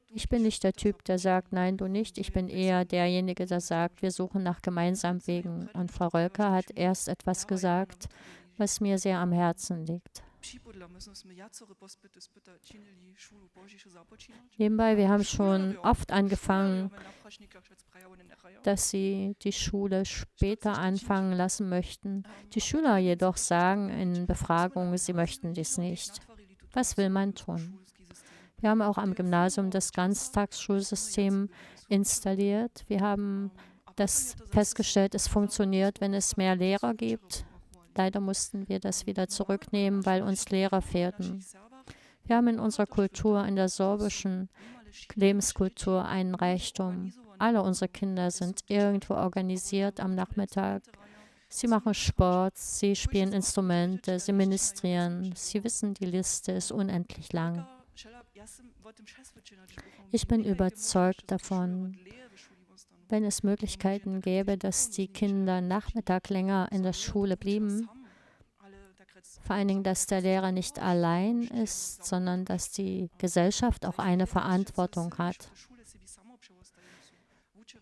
Ich bin nicht der Typ, der sagt, nein, du nicht. Ich bin eher derjenige, der sagt, wir suchen nach gemeinsamen Wegen. Und Frau Rölker hat erst etwas gesagt, was mir sehr am Herzen liegt. Nebenbei, wir haben schon oft angefangen, dass sie die Schule später anfangen lassen möchten. Die Schüler jedoch sagen in Befragungen, sie möchten dies nicht. Was will man tun? Wir haben auch am Gymnasium das Ganztagsschulsystem installiert. Wir haben das festgestellt, es funktioniert, wenn es mehr Lehrer gibt. Leider mussten wir das wieder zurücknehmen, weil uns Lehrer fehlten. Wir haben in unserer Kultur, in der sorbischen Lebenskultur, einen Reichtum. Alle unsere Kinder sind irgendwo organisiert am Nachmittag. Sie machen Sport, sie spielen Instrumente, sie ministrieren. Sie wissen, die Liste ist unendlich lang. Ich bin überzeugt davon, wenn es Möglichkeiten gäbe, dass die Kinder Nachmittag länger in der Schule blieben, vor allen Dingen, dass der Lehrer nicht allein ist, sondern dass die Gesellschaft auch eine Verantwortung hat.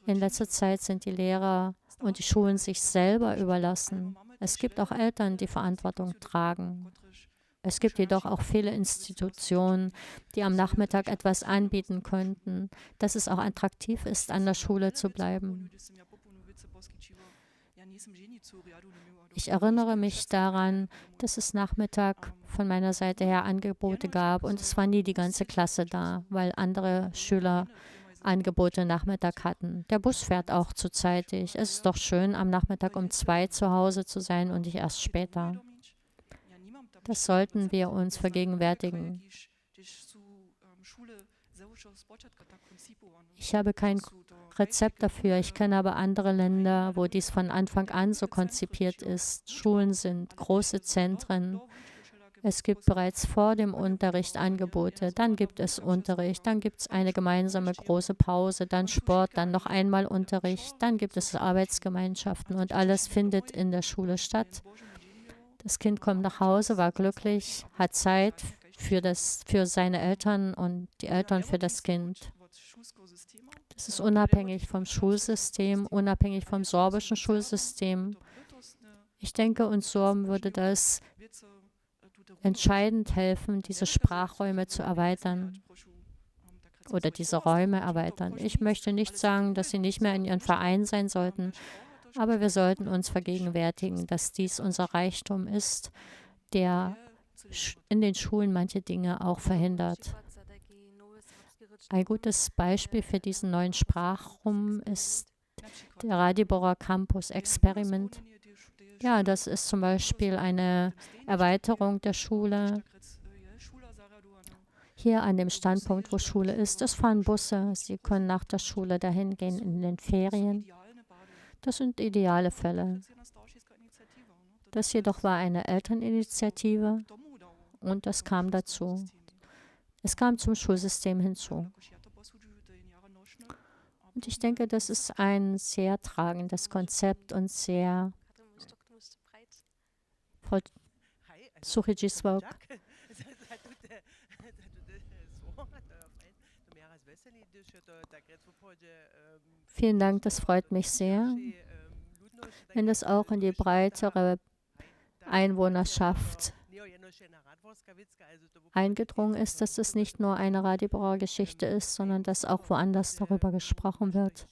In letzter Zeit sind die Lehrer und die Schulen sich selber überlassen. Es gibt auch Eltern, die Verantwortung tragen. Es gibt jedoch auch viele Institutionen, die am Nachmittag etwas anbieten könnten, dass es auch attraktiv ist, an der Schule zu bleiben. Ich erinnere mich daran, dass es Nachmittag von meiner Seite her Angebote gab und es war nie die ganze Klasse da, weil andere Schüler Angebote Nachmittag hatten. Der Bus fährt auch zu zeitig. Es ist doch schön, am Nachmittag um 2 zu Hause zu sein und nicht erst später. Das sollten wir uns vergegenwärtigen. Ich habe kein Rezept dafür. Ich kenne aber andere Länder, wo dies von Anfang an so konzipiert ist. Schulen sind große Zentren. Es gibt bereits vor dem Unterricht Angebote, dann gibt es Unterricht, dann gibt es eine gemeinsame große Pause, dann Sport, dann noch einmal Unterricht, dann gibt es Arbeitsgemeinschaften und alles findet in der Schule statt. Das Kind kommt nach Hause, war glücklich, hat Zeit für seine Eltern und die Eltern für das Kind. Das ist unabhängig vom Schulsystem, unabhängig vom sorbischen Schulsystem. Ich denke, uns Sorben würde das entscheidend helfen, diese Sprachräume zu erweitern oder diese Räume erweitern. Ich möchte nicht sagen, dass sie nicht mehr in ihren Verein sein sollten, aber wir sollten uns vergegenwärtigen, dass dies unser Reichtum ist, der in den Schulen manche Dinge auch verhindert. Ein gutes Beispiel für diesen neuen Sprachraum ist der Radiborer Campus Experiment. Ja, das ist zum Beispiel eine Erweiterung der Schule. Hier an dem Standpunkt, wo Schule ist, es fahren Busse. Sie können nach der Schule dahin gehen in den Ferien. Das sind ideale Fälle. Das jedoch war eine Elterninitiative und das kam dazu. Es kam zum Schulsystem hinzu. Und ich denke, das ist ein sehr tragendes Konzept und sehr Suchijiswok. Vielen Dank, das freut mich sehr, wenn es auch in die breitere Einwohnerschaft eingedrungen ist, dass es nicht nur eine Radiborer Geschichte ist, sondern dass auch woanders darüber gesprochen wird.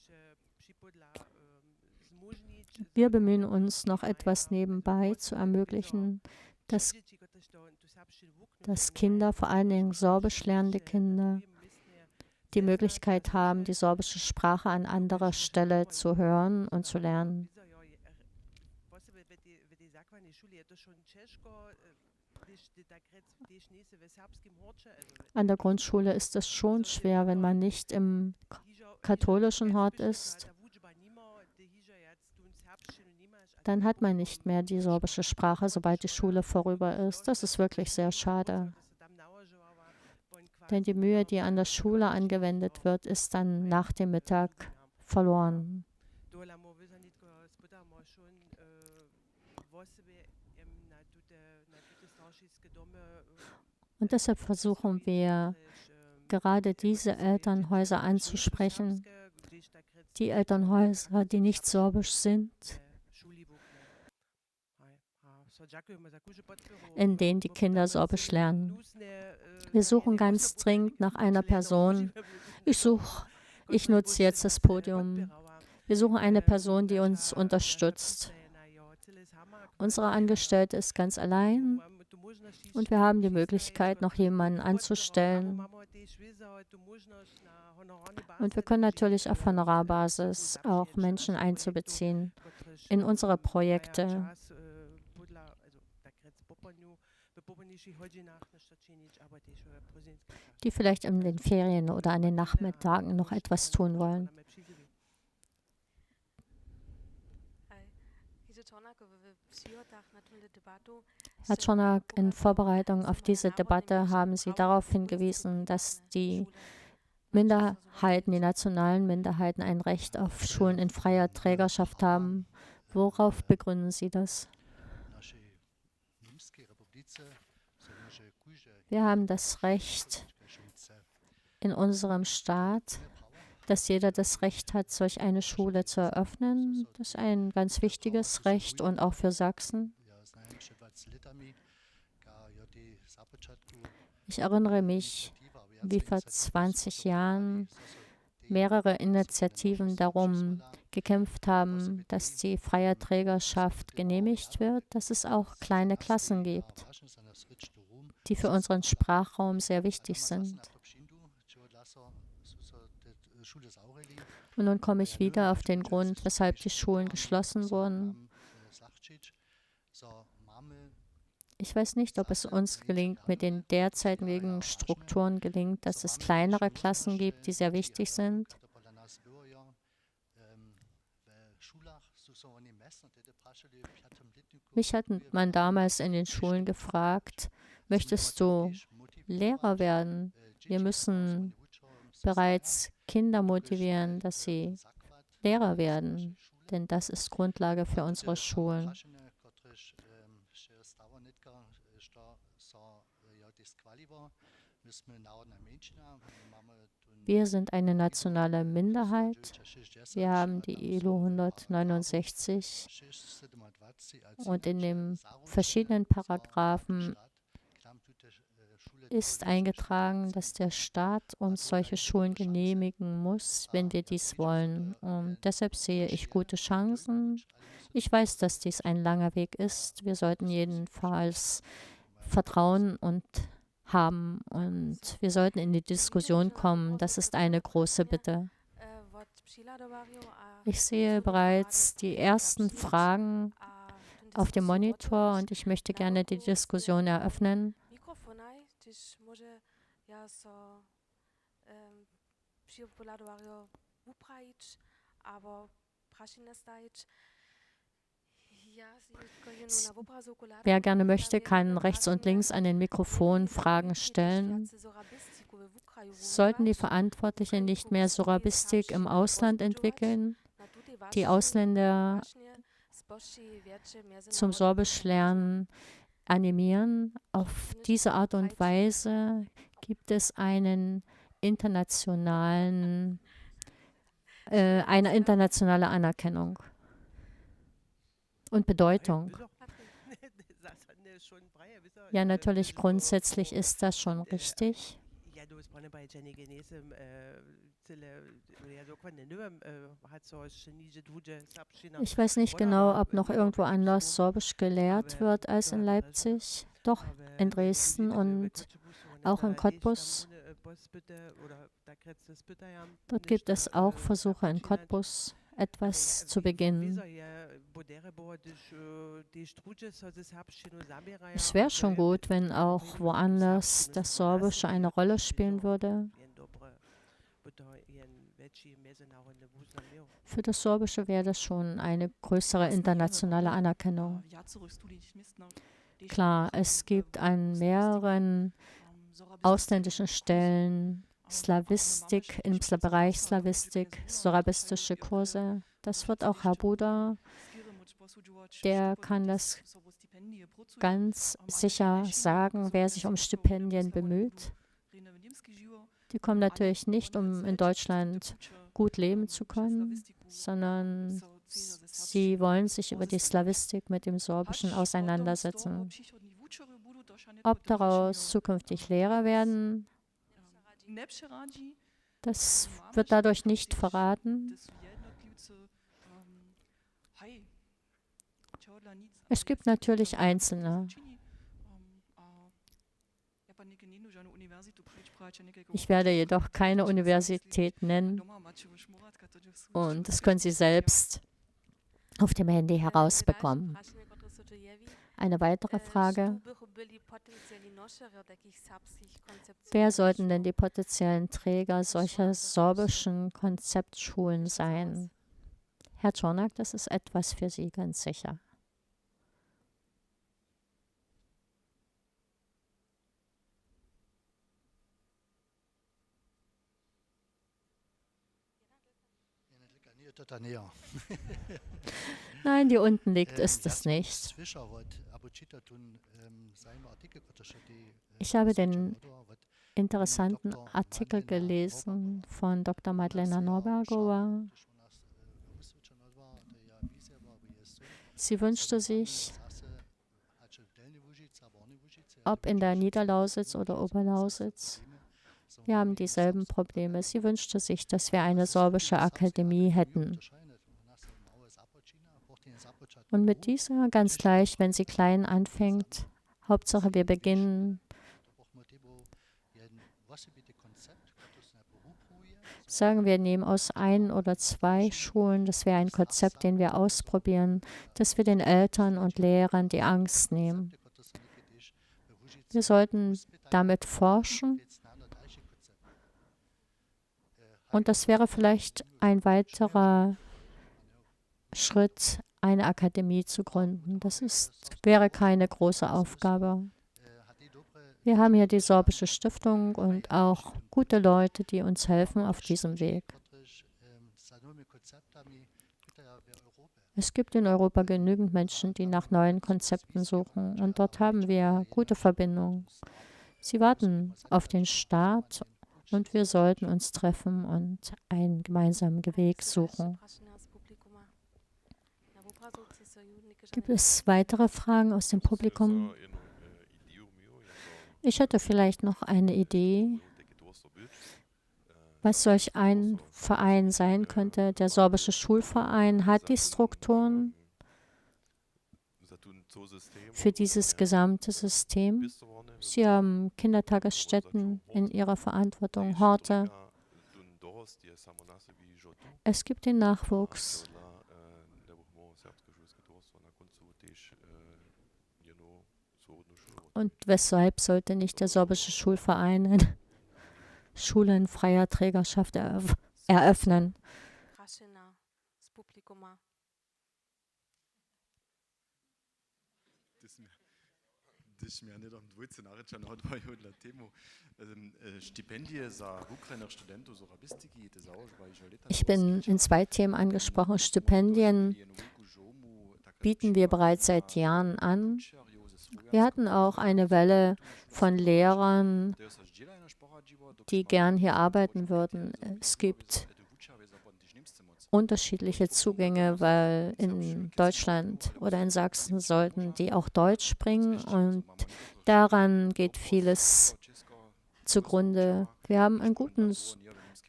Wir bemühen uns, noch etwas nebenbei zu ermöglichen, dass Kinder, vor allen Dingen sorbisch lernende Kinder, die Möglichkeit haben, die sorbische Sprache an anderer Stelle zu hören und zu lernen. An der Grundschule ist es schon schwer, wenn man nicht im katholischen Hort ist. Dann hat man nicht mehr die sorbische Sprache, sobald die Schule vorüber ist. Das ist wirklich sehr schade. Denn die Mühe, die an der Schule angewendet wird, ist dann nach dem Mittag verloren. Und deshalb versuchen wir, gerade diese Elternhäuser anzusprechen, die Elternhäuser, die nicht sorbisch sind, in denen die Kinder sorbisch lernen. Wir suchen ganz dringend nach einer Person. Ich nutze jetzt das Podium. Wir suchen eine Person, die uns unterstützt. Unsere Angestellte ist ganz allein und wir haben die Möglichkeit, noch jemanden anzustellen. Und wir können natürlich auf Honorarbasis auch Menschen einzubeziehen in unsere Projekte. Die vielleicht in den Ferien oder an den Nachmittagen noch etwas tun wollen. Herr Czornak, in Vorbereitung auf diese Debatte haben Sie darauf hingewiesen, dass die Minderheiten, die nationalen Minderheiten, ein Recht auf Schulen in freier Trägerschaft haben. Worauf begründen Sie das? Wir haben das Recht in unserem Staat, dass jeder das Recht hat, solch eine Schule zu eröffnen. Das ist ein ganz wichtiges Recht und auch für Sachsen. Ich erinnere mich, wie vor 20 Jahren mehrere Initiativen darum gekämpft haben, dass die freie Trägerschaft genehmigt wird, dass es auch kleine Klassen gibt, die für unseren Sprachraum sehr wichtig sind. Und nun komme ich wieder auf den Grund, weshalb die Schulen geschlossen wurden. Ich weiß nicht, ob es uns gelingt, mit den derzeitigen Strukturen gelingt, dass es kleinere Klassen gibt, die sehr wichtig sind. Mich hat man damals in den Schulen gefragt, möchtest du Lehrer werden? Wir müssen bereits Kinder motivieren, dass sie Lehrer werden, denn das ist Grundlage für unsere Schulen. Wir sind eine nationale Minderheit. Wir haben die ILO 169 und in den verschiedenen Paragraphen ist eingetragen, dass der Staat uns solche Schulen genehmigen muss, wenn wir dies wollen. Und deshalb sehe ich gute Chancen. Ich weiß, dass dies ein langer Weg ist. Wir sollten jedenfalls Vertrauen und haben und wir sollten in die Diskussion kommen. Das ist eine große Bitte. Ich sehe bereits die ersten Fragen auf dem Monitor und ich möchte gerne die Diskussion eröffnen. Wer gerne möchte, kann rechts und links an den Mikrofonen Fragen stellen. Sollten die Verantwortlichen nicht mehr Sorabistik im Ausland entwickeln, die Ausländer zum Sorbisch-Lernen animieren? Auf diese Art und Weise gibt es eine internationale Anerkennung und Bedeutung. Ja, natürlich, grundsätzlich ist das schon richtig. Ich weiß nicht genau, ob noch irgendwo anders Sorbisch gelehrt wird als in Leipzig. Doch, in Dresden und auch in Cottbus. Dort gibt es auch Versuche in Cottbus, etwas zu beginnen. Es wäre schon gut, wenn auch woanders das Sorbische eine Rolle spielen würde. Für das Sorbische wäre das schon eine größere internationale Anerkennung. Klar, es gibt an mehreren ausländischen Stellen Slawistik, im Bereich Slawistik, sorabistische Kurse. Das wird auch Herr Buda, der kann das ganz sicher sagen, wer sich um Stipendien bemüht. Die kommen natürlich nicht, um in Deutschland gut leben zu können, sondern sie wollen sich über die Slawistik mit dem Sorbischen auseinandersetzen. Ob daraus zukünftig Lehrer werden, das wird dadurch nicht verraten. Es gibt natürlich Einzelne. Ich werde jedoch keine Universität nennen und das können Sie selbst auf dem Handy herausbekommen. Eine weitere Frage. Wer sollten denn die potenziellen Träger solcher sorbischen Konzeptschulen sein? Herr Czornak, das ist etwas für Sie ganz sicher. Nein, die unten liegt, ist es nicht. Ich habe den interessanten Artikel gelesen von Dr. Madlena Norbergova. Sie wünschte sich, ob in der Niederlausitz oder Oberlausitz, die haben dieselben Probleme. Sie wünschte sich, dass wir eine sorbische Akademie hätten. Und mit dieser, ganz gleich, wenn sie klein anfängt, Hauptsache wir beginnen, sagen wir, nehmen aus 1 oder 2 Schulen, das wäre ein Konzept, den wir ausprobieren, dass wir den Eltern und Lehrern die Angst nehmen. Wir sollten damit forschen und das wäre vielleicht ein weiterer Schritt, eine Akademie zu gründen. Wäre keine große Aufgabe. Wir haben hier die Sorbische Stiftung und auch gute Leute, die uns helfen auf diesem Weg. Es gibt in Europa genügend Menschen, die nach neuen Konzepten suchen und dort haben wir gute Verbindungen. Sie warten auf den Staat und wir sollten uns treffen und einen gemeinsamen Weg suchen. Gibt es weitere Fragen aus dem Publikum? Ich hätte vielleicht noch eine Idee, was solch ein Verein sein könnte. Der sorbische Schulverein hat die Strukturen für dieses gesamte System. Sie haben Kindertagesstätten in ihrer Verantwortung, Horte. Es gibt den Nachwuchs. Und weshalb sollte nicht der sorbische Schulverein eine Schule in freier Trägerschaft eröffnen? Ich bin in 2 Themen angesprochen. Stipendien bieten wir bereits seit Jahren an. Wir hatten auch eine Welle von Lehrern, die gern hier arbeiten würden. Es gibt unterschiedliche Zugänge, weil in Deutschland oder in Sachsen sollten die auch Deutsch springen und daran geht vieles zugrunde. Wir haben einen guten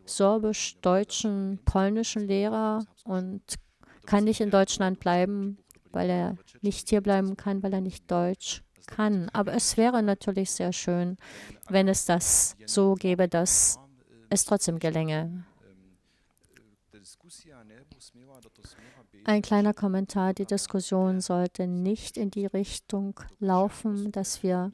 sorbisch-deutschen, polnischen Lehrer und kann nicht in Deutschland bleiben, weil er nicht hier bleiben kann, weil er nicht Deutsch kann. Aber es wäre natürlich sehr schön, wenn es das so gäbe, dass es trotzdem gelänge. Ein kleiner Kommentar, die Diskussion sollte nicht in die Richtung laufen, dass wir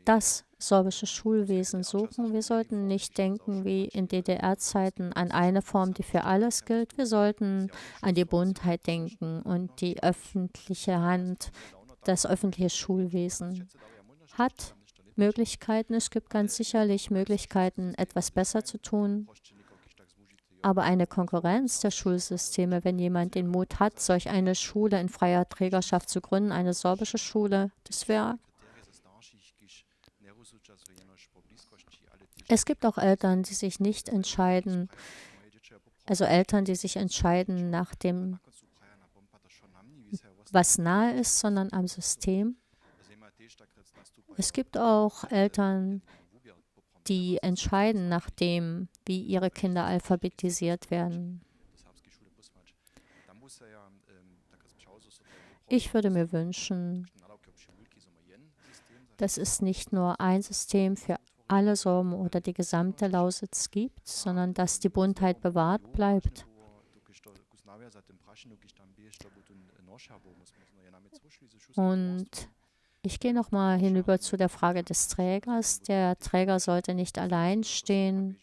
das sorbische Schulwesen suchen. Wir sollten nicht denken wie in DDR-Zeiten an eine Form, die für alles gilt. Wir sollten an die Buntheit denken und die öffentliche Hand, das öffentliche Schulwesen hat Möglichkeiten. Es gibt ganz sicherlich Möglichkeiten, etwas besser zu tun. Aber eine Konkurrenz der Schulsysteme, wenn jemand den Mut hat, solch eine Schule in freier Trägerschaft zu gründen, eine sorbische Schule, das wäre. Es gibt auch Eltern, die sich nicht entscheiden, also Eltern, die sich entscheiden nach dem, was nahe ist, sondern am System. Es gibt auch Eltern, die entscheiden nach dem, wie ihre Kinder alphabetisiert werden. Ich würde mir wünschen, dass es nicht nur ein System für alle Sorben oder die gesamte Lausitz gibt, sondern dass die Buntheit bewahrt bleibt. Und ich gehe nochmal hinüber zu der Frage des Trägers. Der Träger sollte nicht allein stehen.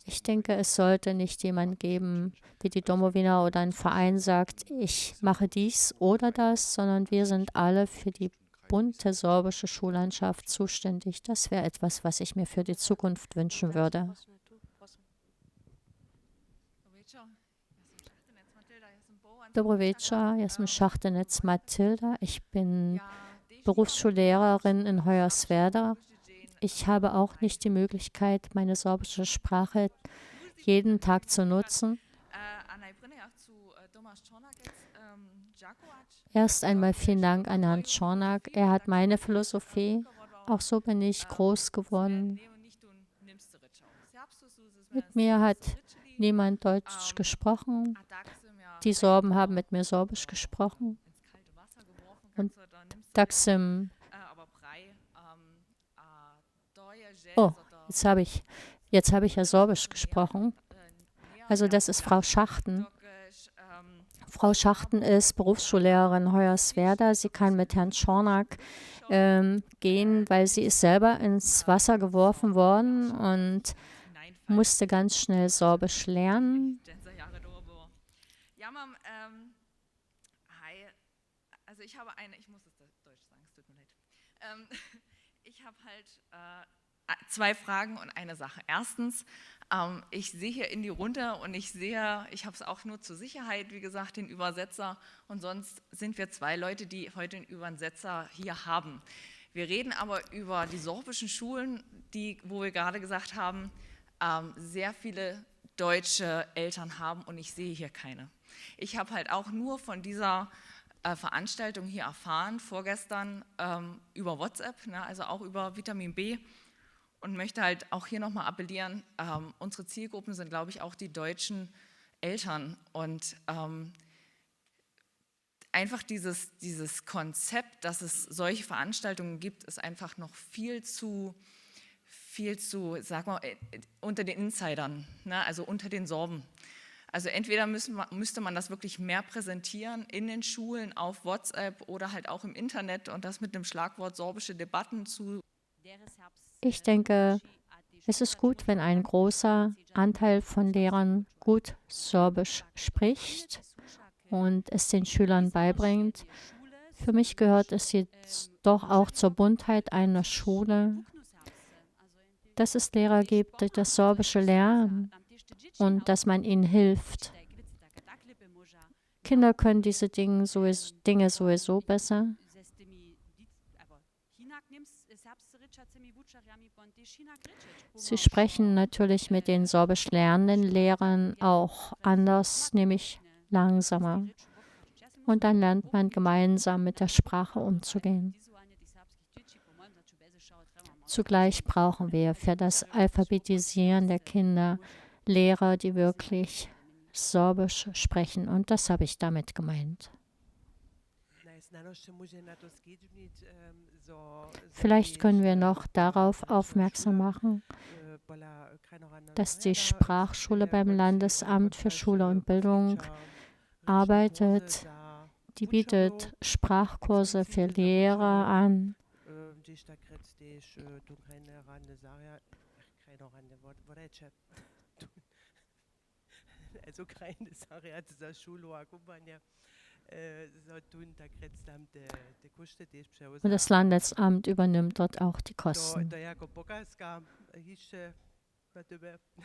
Ich denke, es sollte nicht jemand geben, wie die Domowina oder ein Verein sagt, ich mache dies oder das, sondern wir sind alle für die bunte sorbische Schullandschaft zuständig. Das wäre etwas, was ich mir für die Zukunft wünschen würde. Dobrovecha, Jasmin Schachtenetz, Mathilda. Ich bin Berufsschullehrerin in Hoyerswerda. Ich habe auch nicht die Möglichkeit, meine sorbische Sprache jeden Tag zu nutzen. Erst einmal vielen Dank an Herrn Czornak. Er hat meine Philosophie Auch so bin ich groß geworden. Mit mir hat niemand Deutsch gesprochen. Die Sorben haben mit mir Sorbisch gesprochen. Und Taksim. Oh, jetzt habe ich ja Sorbisch gesprochen. Also das ist Frau Schachten. Frau Schachten ist Berufsschullehrerin Hoyerswerda. Sie kann mit Herrn Schornack gehen, weil sie ist selber ins Wasser geworfen worden und musste ganz schnell Sorbisch lernen. Ja, Mom, hi. Also ich habe ich muss es Deutsch sagen, es tut mir leid. Ich habe halt 2 Fragen und eine Sache. Erstens, ich sehe hier in die Runde und ich habe es auch nur zur Sicherheit, wie gesagt, den Übersetzer, und sonst sind wir 2 Leute, die heute den Übersetzer hier haben. Wir reden aber über die sorbischen Schulen, wo wir gerade gesagt haben, sehr viele deutsche Eltern haben, und ich sehe hier keine. Ich habe halt auch nur von dieser Veranstaltung hier erfahren, vorgestern über WhatsApp, ne, also auch über Vitamin B, und möchte halt auch hier nochmal appellieren, unsere Zielgruppen sind, glaube ich, auch die deutschen Eltern, und einfach dieses Konzept, dass es solche Veranstaltungen gibt, ist einfach noch viel zu, sag mal, unter den Insidern, ne, also unter den Sorben. Also entweder müsste man das wirklich mehr präsentieren in den Schulen, auf WhatsApp oder halt auch im Internet, und das mit dem Schlagwort sorbische Debatten zu. Ich denke, es ist gut, wenn ein großer Anteil von Lehrern gut Sorbisch spricht und es den Schülern beibringt. Für mich gehört es jetzt doch auch zur Buntheit einer Schule, dass es Lehrer gibt, die das Sorbische lernen und dass man ihnen hilft. Kinder können diese Dinge sowieso besser. Sie sprechen natürlich mit den sorbisch lernenden Lehrern auch anders, nämlich langsamer. Und dann lernt man gemeinsam mit der Sprache umzugehen. Zugleich brauchen wir für das Alphabetisieren der Kinder Lehrer, die wirklich Sorbisch sprechen. Und das habe ich damit gemeint. Vielleicht können wir noch darauf aufmerksam machen, dass die Sprachschule beim Landesamt für Schule und Bildung arbeitet. Die bietet Sprachkurse für Lehrer an. Und das Landesamt übernimmt dort auch die Kosten.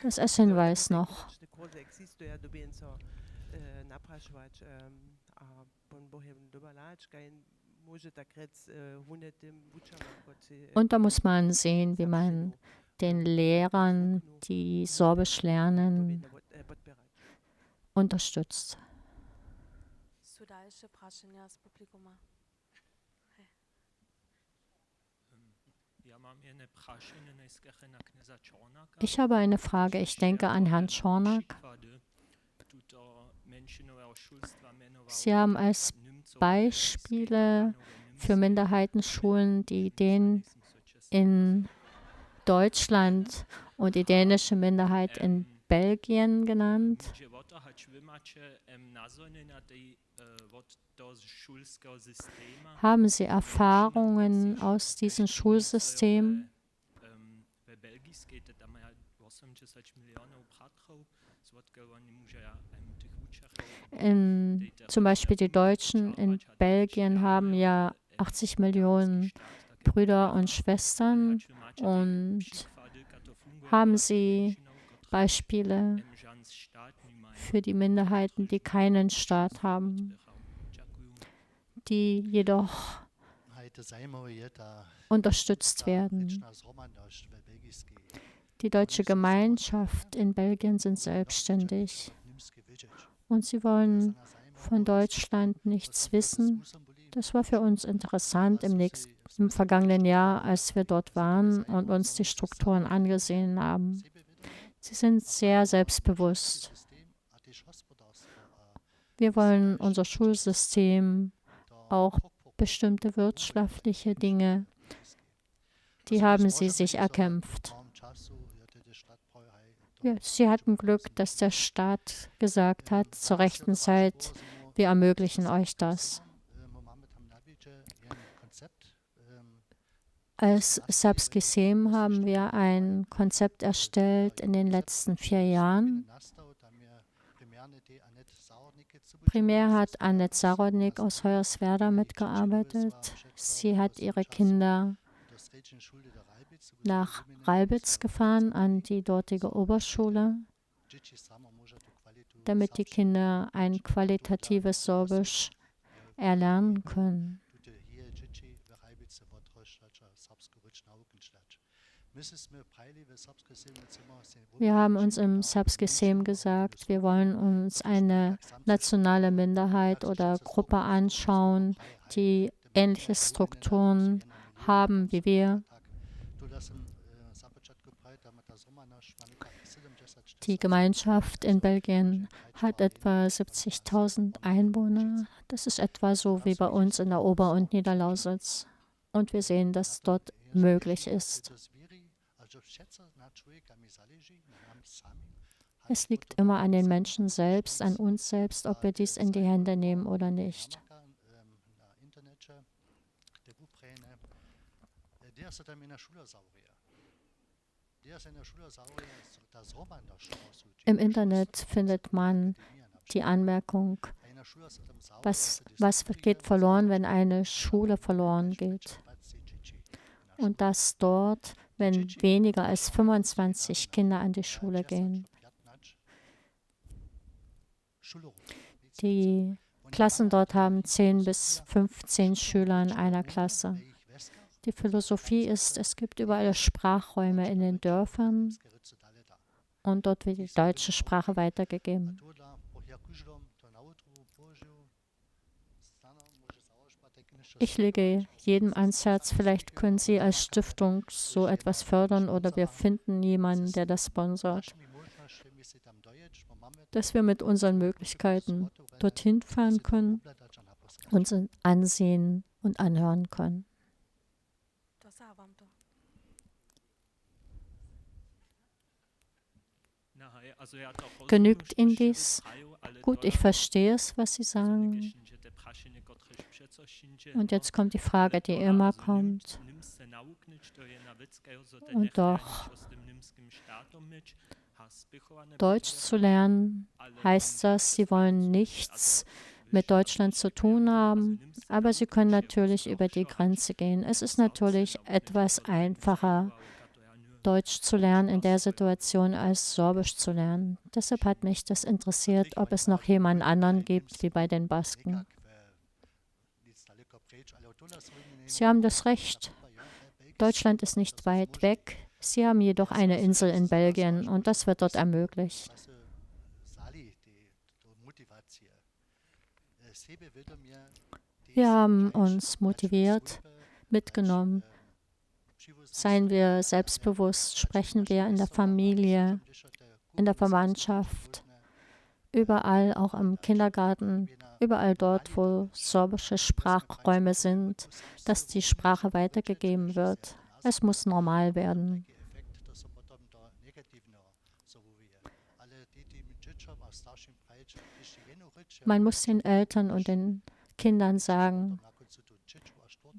Das Essen weiß noch. Und da muss man sehen, wie man den Lehrern, die Sorbisch lernen, unterstützt. Ich habe eine Frage. Ich denke an Herrn Schornack. Sie haben als Beispiele für Minderheitenschulen die Ideen in Deutschland und die dänische Minderheit in Belgien genannt. Haben Sie Erfahrungen aus diesem Schulsystem? Zum Beispiel die Deutschen in Belgien haben ja 80 Millionen Brüder und Schwestern. Und haben Sie Beispiele für die Minderheiten, die keinen Staat haben, die jedoch unterstützt werden? Die deutsche Gemeinschaft in Belgien sind selbstständig und sie wollen von Deutschland nichts wissen. Das war für uns interessant. Im im vergangenen Jahr, als wir dort waren und uns die Strukturen angesehen haben. Sie sind sehr selbstbewusst. Wir wollen unser Schulsystem, auch bestimmte wirtschaftliche Dinge, die haben sie sich erkämpft. Ja, sie hatten Glück, dass der Staat gesagt hat, zur rechten Zeit, wir ermöglichen euch das. Als Sabskisem haben wir ein Konzept erstellt in den letzten 4 Jahren. Primär hat Annette Sarodnik aus Hoyerswerda mitgearbeitet. Sie hat ihre Kinder nach Ralbitz gefahren, an die dortige Oberschule, damit die Kinder ein qualitatives Sorbisch erlernen können. Wir haben uns im Sabskisem gesagt, wir wollen uns eine nationale Minderheit oder Gruppe anschauen, die ähnliche Strukturen haben wie wir. Die Gemeinschaft in Belgien hat etwa 70.000 Einwohner. Das ist etwa so wie bei uns in der Ober- und Niederlausitz. Und wir sehen, dass dort möglich ist. Es liegt immer an den Menschen selbst, an uns selbst, ob wir dies in die Hände nehmen oder nicht. Im Internet findet man die Anmerkung, was geht verloren, wenn eine Schule verloren geht. Und dass dort, wenn weniger als 25 Kinder an die Schule gehen. Die Klassen dort haben 10 bis 15 Schüler in einer Klasse. Die Philosophie ist, es gibt überall Sprachräume in den Dörfern und dort wird die deutsche Sprache weitergegeben. Ich lege jedem ans Herz, vielleicht können Sie als Stiftung so etwas fördern oder wir finden jemanden, der das sponsort, dass wir mit unseren Möglichkeiten dorthin fahren können, uns ansehen und anhören können. Genügt Ihnen dies? Gut, ich verstehe es, was Sie sagen. Und jetzt kommt die Frage, die immer kommt. Und doch, Deutsch zu lernen, heißt das, Sie wollen nichts mit Deutschland zu tun haben, aber Sie können natürlich über die Grenze gehen. Es ist natürlich etwas einfacher, Deutsch zu lernen in der Situation, als Sorbisch zu lernen. Deshalb hat mich das interessiert, ob es noch jemanden anderen gibt, wie bei den Basken. Sie haben das Recht. Deutschland ist nicht weit weg. Sie haben jedoch eine Insel in Belgien und das wird dort ermöglicht. Wir haben uns motiviert, mitgenommen. Seien wir selbstbewusst, sprechen wir in der Familie, in der Verwandtschaft, überall, auch im Kindergarten, überall dort, wo sorbische Sprachräume sind, dass die Sprache weitergegeben wird. Es muss normal werden. Man muss den Eltern und den Kindern sagen,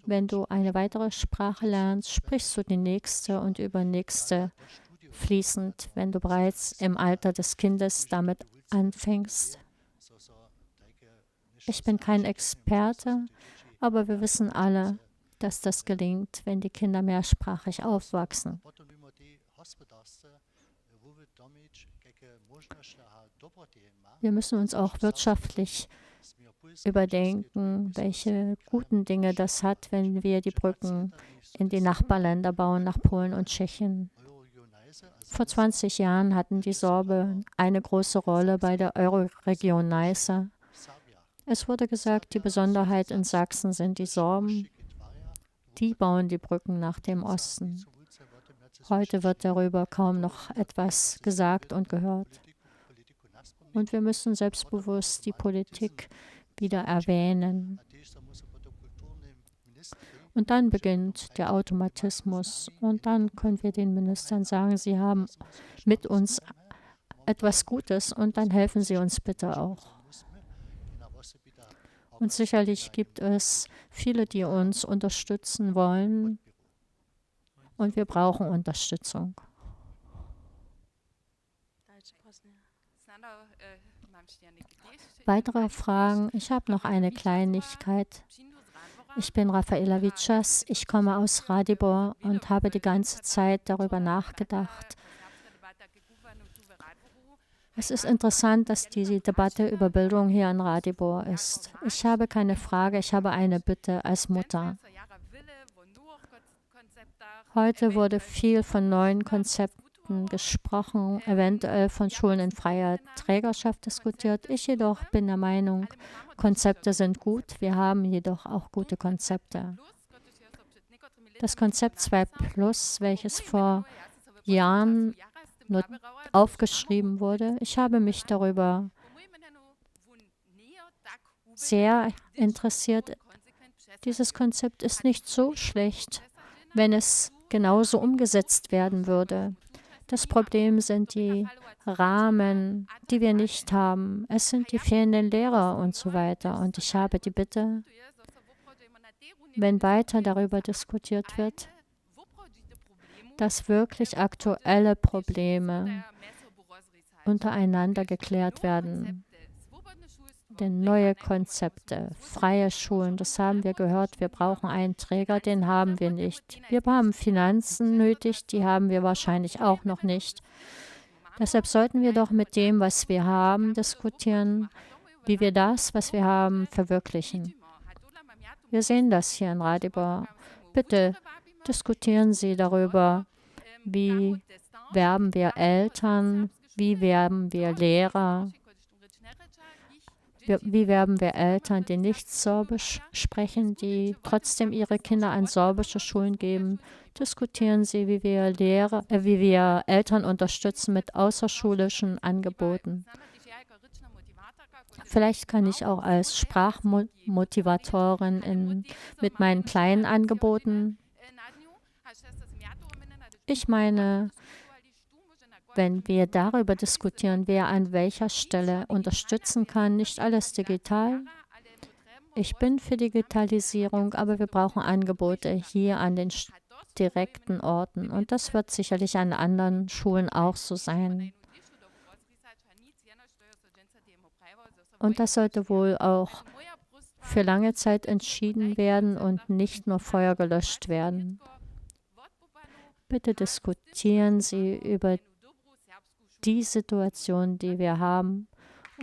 wenn du eine weitere Sprache lernst, sprichst du die nächste und übernächste fließend, wenn du bereits im Alter des Kindes damit anfängst. Ich bin kein Experte, aber wir wissen alle, dass das gelingt, wenn die Kinder mehrsprachig aufwachsen. Wir müssen uns auch wirtschaftlich überdenken, welche guten Dinge das hat, wenn wir die Brücken in die Nachbarländer bauen, nach Polen und Tschechien. Vor 20 Jahren hatten die Sorben eine große Rolle bei der Euroregion NICER. Es wurde gesagt, die Besonderheit in Sachsen sind die Sorben Die bauen die Brücken nach dem Osten. Heute wird darüber kaum noch etwas gesagt und gehört. Und wir müssen selbstbewusst die Politik wieder erwähnen. Und dann beginnt der Automatismus. Und dann können wir den Ministern sagen, sie haben mit uns etwas Gutes und dann helfen sie uns bitte auch. Und sicherlich gibt es viele, die uns unterstützen wollen. Und wir brauchen Unterstützung. Weitere Fragen? Ich habe noch eine Kleinigkeit. Ich bin Rafaela Vichas, ich komme aus Ratibor und habe die ganze Zeit darüber nachgedacht. Es ist interessant, dass diese Debatte über Bildung hier in Ratibor ist. Ich habe keine Frage, ich habe eine Bitte als Mutter. Heute wurde viel von neuen Konzepten gesprochen, eventuell von Schulen in freier Trägerschaft diskutiert. Ich jedoch bin der Meinung, Konzepte sind gut, wir haben jedoch auch gute Konzepte. Das Konzept 2+, welches vor Jahren aufgeschrieben wurde, ich habe mich darüber sehr interessiert. Dieses Konzept ist nicht so schlecht, wenn es genauso umgesetzt werden würde. Das Problem sind die Rahmen, die wir nicht haben. Es sind die fehlenden Lehrer und so weiter. Und ich habe die Bitte, wenn weiter darüber diskutiert wird, dass wirklich aktuelle Probleme untereinander geklärt werden. Denn neue Konzepte, freie Schulen, das haben wir gehört, wir brauchen einen Träger, den haben wir nicht. Wir haben Finanzen nötig, die haben wir wahrscheinlich auch noch nicht. Deshalb sollten wir doch mit dem, was wir haben, diskutieren, wie wir das, was wir haben, verwirklichen. Wir sehen das hier in Ratibor. Bitte diskutieren Sie darüber, wie werben wir Eltern, wie werben wir Lehrer, wie werben wir Eltern, die nicht Sorbisch sprechen, die trotzdem ihre Kinder an sorbische Schulen geben. Diskutieren Sie, wie wir Eltern unterstützen mit außerschulischen Angeboten. Vielleicht kann ich auch als Sprachmotivatorin mit meinen kleinen Angeboten. Ich meine, wenn wir darüber diskutieren, wer an welcher Stelle unterstützen kann, nicht alles digital. Ich bin für Digitalisierung, aber wir brauchen Angebote hier an den direkten Orten. Und das wird sicherlich an anderen Schulen auch so sein. Und das sollte wohl auch für lange Zeit entschieden werden und nicht nur Feuer gelöscht werden. Bitte diskutieren Sie über die Situation, die wir haben,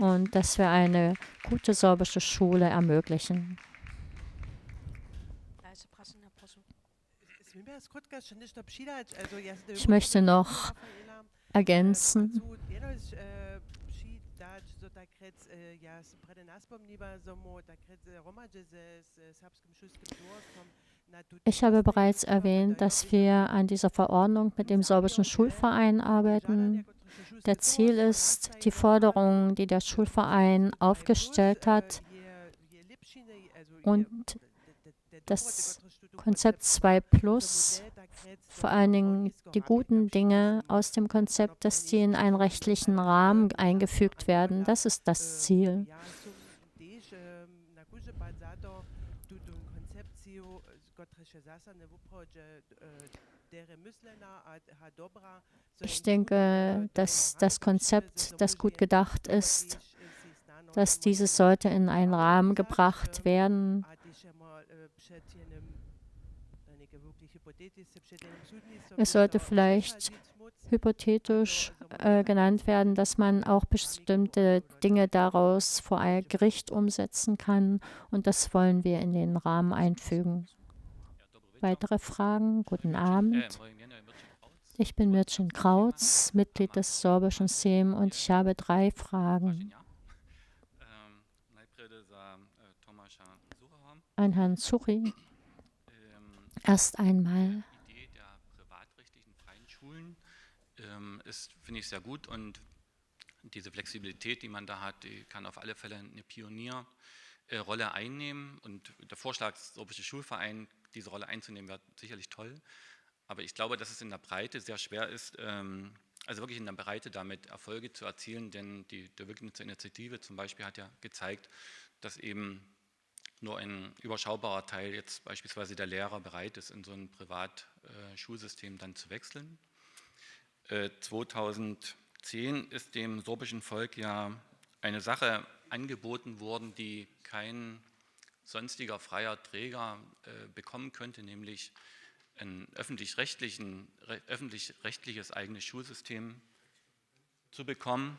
und dass wir eine gute sorbische Schule ermöglichen. Ich möchte noch ergänzen, ich habe bereits erwähnt, dass wir an dieser Verordnung mit dem sorbischen Schulverein arbeiten. Der Ziel ist, die Forderungen, die der Schulverein aufgestellt hat, und das Konzept 2+, vor allen Dingen die guten Dinge aus dem Konzept, dass die in einen rechtlichen Rahmen eingefügt werden. Das ist das Ziel. Ich denke, dass das Konzept, das gut gedacht ist, dass dieses sollte in einen Rahmen gebracht werden. Es sollte vielleicht hypothetisch genannt werden, dass man auch bestimmte Dinge daraus vor ein Gericht umsetzen kann, und das wollen wir in den Rahmen einfügen. Weitere Fragen? Guten Abend. Ich bin Mircea Krautz, Mitglied des sorbischen Sejm, und ich habe 3 Fragen an Herrn Zuchi. Erst einmal. Die Idee der privatrechtlichen freien Schulen finde ich sehr gut, und diese Flexibilität, die man da hat, die kann auf alle Fälle eine Pionierrolle einnehmen, und der Vorschlag des Sorbischen Schulvereins, diese Rolle einzunehmen, wäre sicherlich toll. Aber ich glaube, dass es in der Breite sehr schwer ist, also wirklich in der Breite damit Erfolge zu erzielen, denn die Wögnitzer Initiative zum Beispiel hat ja gezeigt, dass eben nur ein überschaubarer Teil jetzt beispielsweise der Lehrer bereit ist, in so ein Privatschulsystem dann zu wechseln. 2010 ist dem sorbischen Volk ja eine Sache angeboten worden, die kein sonstiger freier Träger bekommen könnte, nämlich ein öffentlich-rechtliches eigenes Schulsystem zu bekommen.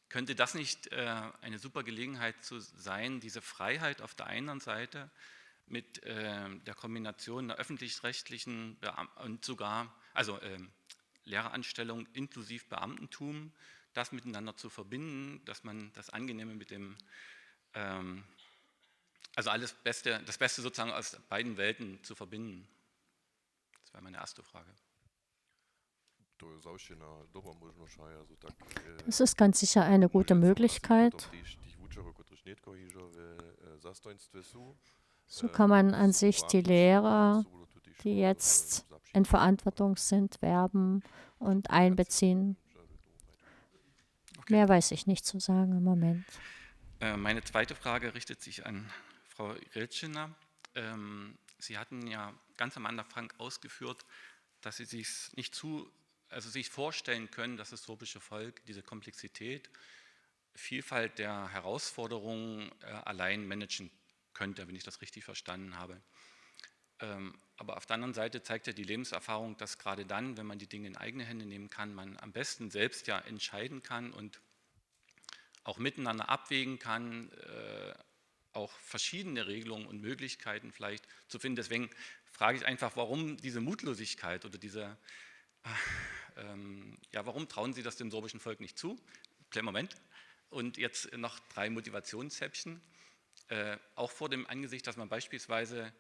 Könnte das nicht eine super Gelegenheit zu sein, diese Freiheit auf der einen Seite mit der Kombination der öffentlich-rechtlichen und sogar, also Lehreranstellung inklusive Beamtentum, das miteinander zu verbinden, dass man das Angenehme mit dem, also das Beste sozusagen aus beiden Welten zu verbinden? Das wäre meine erste Frage. Das ist ganz sicher eine gute Möglichkeit. So kann man an sich die Lehrer, die jetzt in Verantwortung sind, werben und einbeziehen. Okay. Mehr weiß ich nicht zu sagen im Moment. Meine zweite Frage richtet sich an Frau Reltschiner. Sie hatten ja ganz am Anfang ausgeführt, dass Sie sich sich vorstellen können, dass das sorbische Volk diese Komplexität, Vielfalt der Herausforderungen allein managen könnte, wenn ich das richtig verstanden habe. Aber auf der anderen Seite zeigt ja die Lebenserfahrung, dass gerade dann, wenn man die Dinge in eigene Hände nehmen kann, man am besten selbst ja entscheiden kann und auch miteinander abwägen kann, auch verschiedene Regelungen und Möglichkeiten vielleicht zu finden. Deswegen frage ich einfach, warum diese Mutlosigkeit oder diese, warum trauen Sie das dem sorbischen Volk nicht zu? Kleinen Moment. Und jetzt noch 3 Motivationshäppchen. Auch vor dem Angesicht, dass man beispielsweise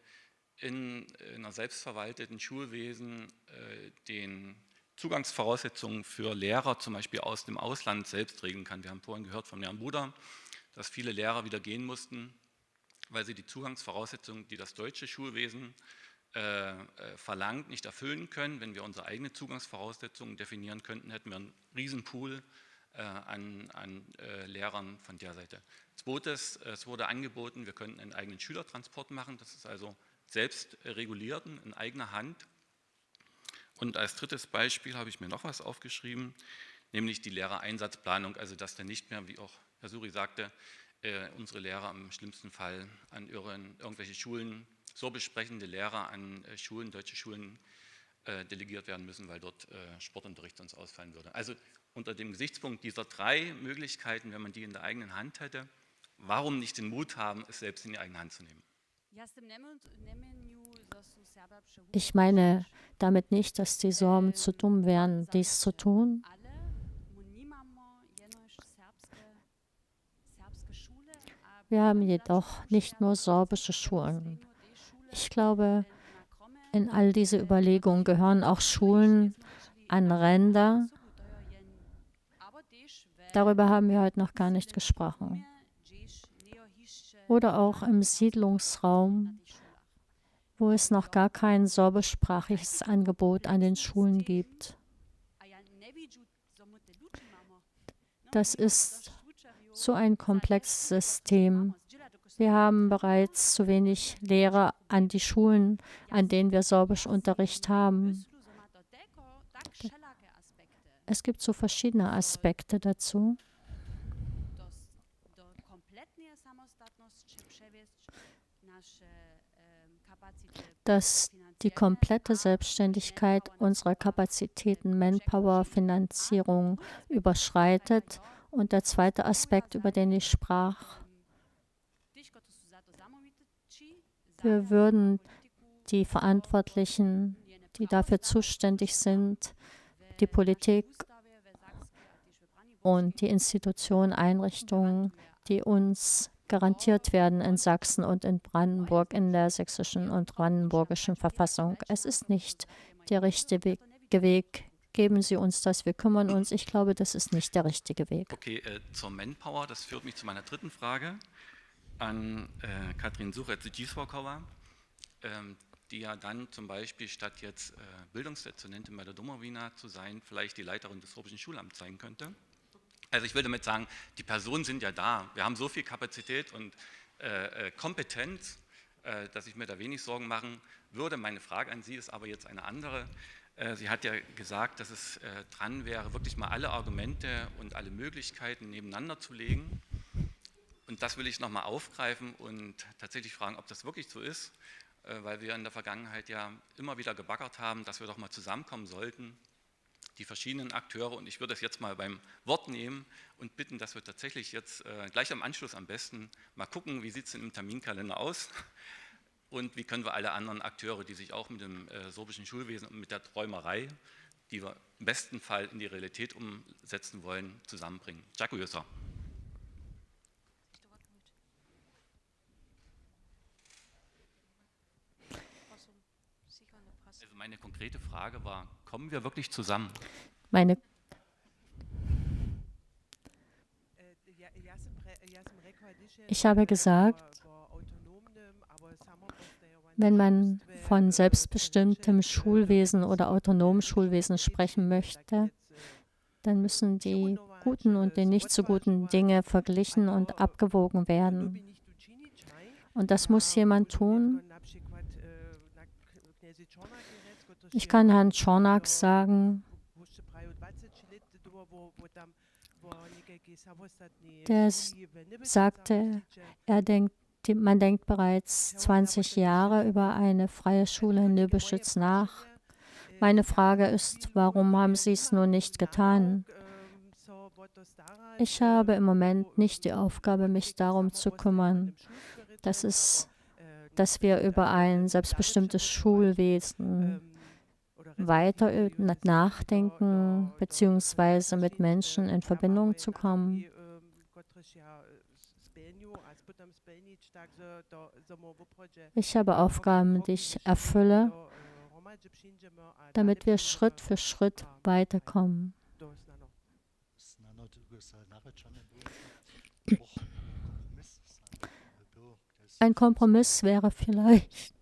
in einer selbstverwalteten Schulwesen den Zugangsvoraussetzungen für Lehrer zum Beispiel aus dem Ausland selbst regeln kann. Wir haben vorhin gehört von Herrn Buder, dass viele Lehrer wieder gehen mussten, weil sie die Zugangsvoraussetzungen, die das deutsche Schulwesen verlangt, nicht erfüllen können. Wenn wir unsere eigenen Zugangsvoraussetzungen definieren könnten, hätten wir einen Riesenpool an Lehrern von der Seite. Zweites, es wurde angeboten, wir könnten einen eigenen Schülertransport machen, das ist also selbst reguliert, in eigener Hand. Und als drittes Beispiel habe ich mir noch was aufgeschrieben, nämlich die Lehrereinsatzplanung, also dass dann nicht mehr, wie auch Herr Suri sagte, unsere Lehrer im schlimmsten Fall an irgendwelche Schulen, sorbisch sprechende Lehrer an Schulen, deutsche Schulen delegiert werden müssen, weil dort Sportunterricht sonst ausfallen würde. Also unter dem Gesichtspunkt dieser 3 Möglichkeiten, wenn man die in der eigenen Hand hätte, warum nicht den Mut haben, es selbst in die eigene Hand zu nehmen? Ich meine damit nicht, dass die Sorben zu dumm wären, dies zu tun. Wir haben jedoch nicht nur sorbische Schulen. Ich glaube, in all diese Überlegungen gehören auch Schulen an Ränder. Darüber haben wir heute noch gar nicht gesprochen. Oder auch im Siedlungsraum, wo es noch gar kein sorbischsprachiges Angebot an den Schulen gibt. Das ist so ein komplexes System. Wir haben bereits zu wenig Lehrer an die Schulen, an denen wir Sorbischunterricht haben. Es gibt so verschiedene Aspekte dazu. Dass die komplette Selbstständigkeit unserer Kapazitäten, Manpower, Finanzierung überschreitet. Und der zweite Aspekt, über den ich sprach, wir würden die Verantwortlichen, die dafür zuständig sind, die Politik und die Institutionen, Einrichtungen, die uns garantiert werden in Sachsen und in Brandenburg in der sächsischen und brandenburgischen Verfassung. Es ist nicht der richtige Weg. Geben Sie uns das, wir kümmern uns. Ich glaube, das ist nicht der richtige Weg. Okay, zur Manpower, das führt mich zu meiner dritten Frage an Katrin Suchet-Giesvorkauer, die ja dann zum Beispiel statt jetzt Bildungsdezernentin bei der Domowina zu sein, vielleicht die Leiterin des Sorbischen Schulamts sein könnte. Also ich will damit sagen, die Personen sind ja da. Wir haben so viel Kapazität und Kompetenz, dass ich mir da wenig Sorgen machen würde. Meine Frage an Sie ist aber jetzt eine andere. Sie hat ja gesagt, dass es dran wäre, wirklich mal alle Argumente und alle Möglichkeiten nebeneinander zu legen. Und das will ich nochmal aufgreifen und tatsächlich fragen, ob das wirklich so ist, weil wir in der Vergangenheit ja immer wieder gebaggert haben, dass wir doch mal zusammenkommen sollten, die verschiedenen Akteure, und ich würde das jetzt mal beim Wort nehmen und bitten, dass wir tatsächlich jetzt gleich am Anschluss am besten mal gucken, wie sieht es denn im Terminkalender aus und wie können wir alle anderen Akteure, die sich auch mit dem sorbischen Schulwesen und mit der Träumerei, die wir im besten Fall in die Realität umsetzen wollen, zusammenbringen. Dziękuję. Also meine konkrete Frage war, kommen wir wirklich zusammen? Ich habe gesagt, wenn man von selbstbestimmtem Schulwesen oder autonomem Schulwesen sprechen möchte, dann müssen die guten und die nicht so guten Dinge verglichen und abgewogen werden. Und das muss jemand tun. Ich kann Herrn Czornak sagen, der sagte, man denkt bereits 20 Jahre über eine freie Schule in Lübbeschütz nach. Meine Frage ist, warum haben Sie es nun nicht getan? Ich habe im Moment nicht die Aufgabe, mich darum zu kümmern, dass wir über ein selbstbestimmtes Schulwesen weiter nachdenken, beziehungsweise mit Menschen in Verbindung zu kommen. Ich habe Aufgaben, die ich erfülle, damit wir Schritt für Schritt weiterkommen. Ein Kompromiss wäre vielleicht.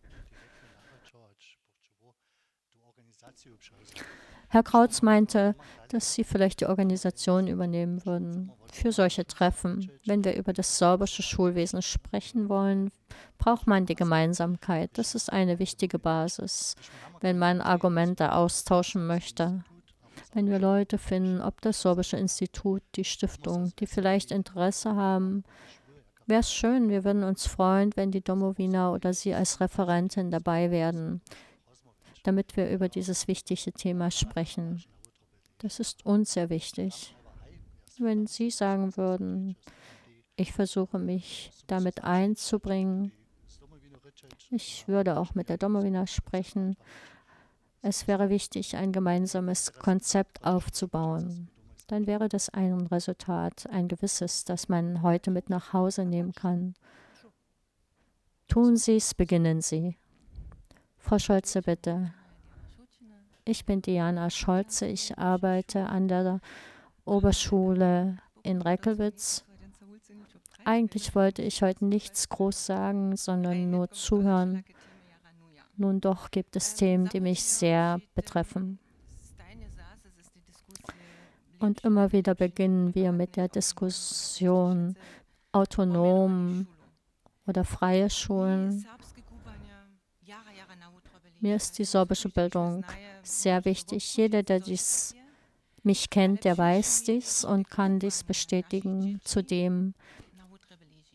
Herr Krautz meinte, dass Sie vielleicht die Organisation übernehmen würden für solche Treffen. Wenn wir über das sorbische Schulwesen sprechen wollen, braucht man die Gemeinsamkeit. Das ist eine wichtige Basis, wenn man Argumente austauschen möchte. Wenn wir Leute finden, ob das sorbische Institut, die Stiftung, die vielleicht Interesse haben, wäre es schön, wir würden uns freuen, wenn die Domowina oder Sie als Referentin dabei wären, damit wir über dieses wichtige Thema sprechen. Das ist uns sehr wichtig. Wenn Sie sagen würden, ich versuche mich damit einzubringen, ich würde auch mit der Domowina sprechen, es wäre wichtig, ein gemeinsames Konzept aufzubauen. Dann wäre das ein Resultat, ein gewisses, das man heute mit nach Hause nehmen kann. Tun Sie es, beginnen Sie. Frau Scholze, bitte. Ich bin Diana Scholze. Ich arbeite an der Oberschule in Reckelwitz. Eigentlich wollte ich heute nichts groß sagen, sondern nur zuhören. Nun doch gibt es Themen, die mich sehr betreffen. Und immer wieder beginnen wir mit der Diskussion autonom oder freie Schulen. Mir ist die sorbische Bildung sehr wichtig. Jeder, der mich kennt, der weiß dies und kann dies bestätigen. Zudem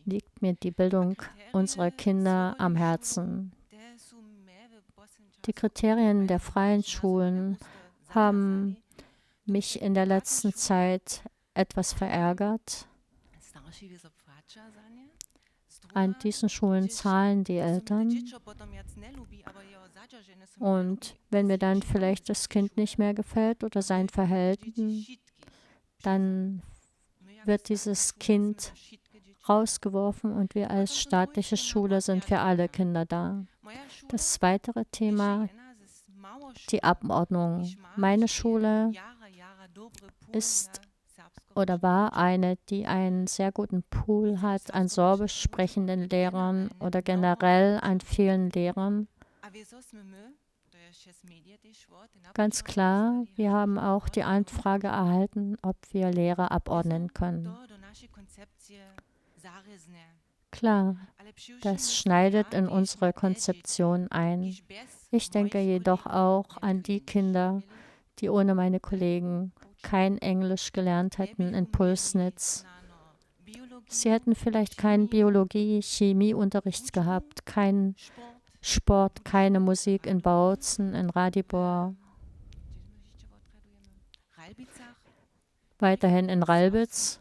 liegt mir die Bildung unserer Kinder am Herzen. Die Kriterien der freien Schulen haben mich in der letzten Zeit etwas verärgert. An diesen Schulen zahlen die Eltern. Und wenn mir dann vielleicht das Kind nicht mehr gefällt oder sein Verhalten, dann wird dieses Kind rausgeworfen und wir als staatliche Schule sind für alle Kinder da. Das zweite Thema, die Abordnung. Meine Schule ist oder war eine, die einen sehr guten Pool hat an sorbisch sprechenden Lehrern oder generell an vielen Lehrern. Ganz klar, wir haben auch die Anfrage erhalten, ob wir Lehrer abordnen können. Klar, das schneidet in unsere Konzeption ein. Ich denke jedoch auch an die Kinder, die ohne meine Kollegen kein Englisch gelernt hätten in Pulsnitz. Sie hätten vielleicht keinen Biologie-, Chemieunterricht gehabt, keinen Sport, keine Musik in Bautzen, in Radibor, weiterhin in Ralbitz.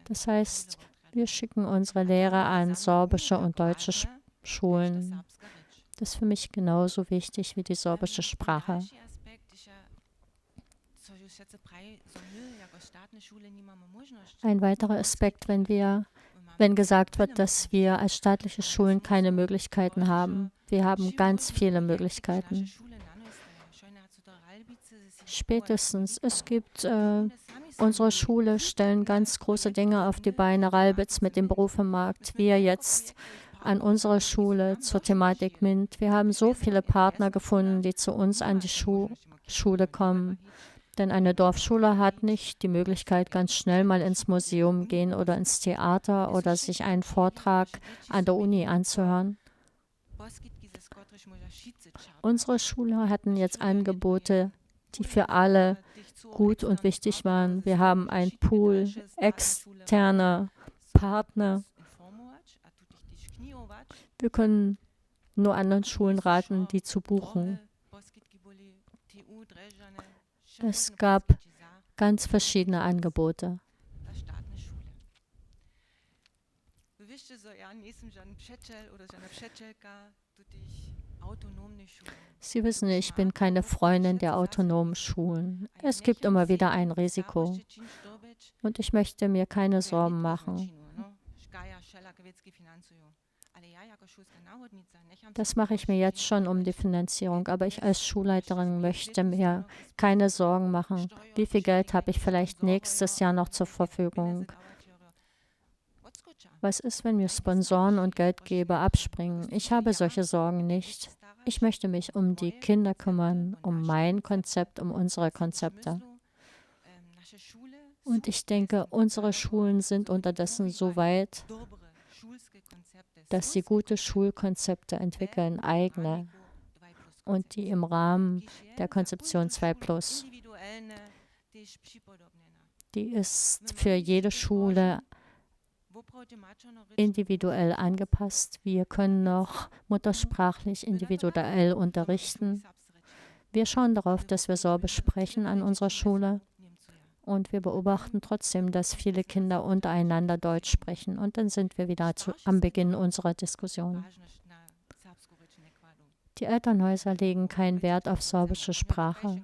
Das heißt, wir schicken unsere Lehrer an sorbische und deutsche Schulen. Das ist für mich genauso wichtig wie die sorbische Sprache. Ein weiterer Aspekt, wenn gesagt wird, dass wir als staatliche Schulen keine Möglichkeiten haben. Wir haben ganz viele Möglichkeiten. Spätestens, unsere Schule stellen ganz große Dinge auf die Beine, Ralbitz mit dem Berufemarkt, wir jetzt an unserer Schule zur Thematik MINT. Wir haben so viele Partner gefunden, die zu uns an die Schule kommen. Denn eine Dorfschule hat nicht die Möglichkeit, ganz schnell mal ins Museum gehen oder ins Theater oder sich einen Vortrag an der Uni anzuhören. Unsere Schüler hatten jetzt Angebote, die für alle gut und wichtig waren. Wir haben einen Pool, externe Partner. Wir können nur anderen Schulen raten, die zu buchen. Es gab ganz verschiedene Angebote. Sie wissen, ich bin keine Freundin der autonomen Schulen. Es gibt immer wieder ein Risiko. Und ich möchte mir keine Sorgen machen. Das mache ich mir jetzt schon um die Finanzierung, aber ich als Schulleiterin möchte mir keine Sorgen machen. Wie viel Geld habe ich vielleicht nächstes Jahr noch zur Verfügung? Was ist, wenn mir Sponsoren und Geldgeber abspringen? Ich habe solche Sorgen nicht. Ich möchte mich um die Kinder kümmern, um mein Konzept, um unsere Konzepte. Und ich denke, unsere Schulen sind unterdessen so weit, dass sie gute Schulkonzepte entwickeln, eigene, und die im Rahmen der Konzeption 2+. Die ist für jede Schule individuell angepasst. Wir können noch muttersprachlich individuell unterrichten. Wir schauen darauf, dass wir Sorbisch sprechen an unserer Schule. Und wir beobachten trotzdem, dass viele Kinder untereinander Deutsch sprechen. Und dann sind wir wieder am Beginn unserer Diskussion. Die Elternhäuser legen keinen Wert auf sorbische Sprache.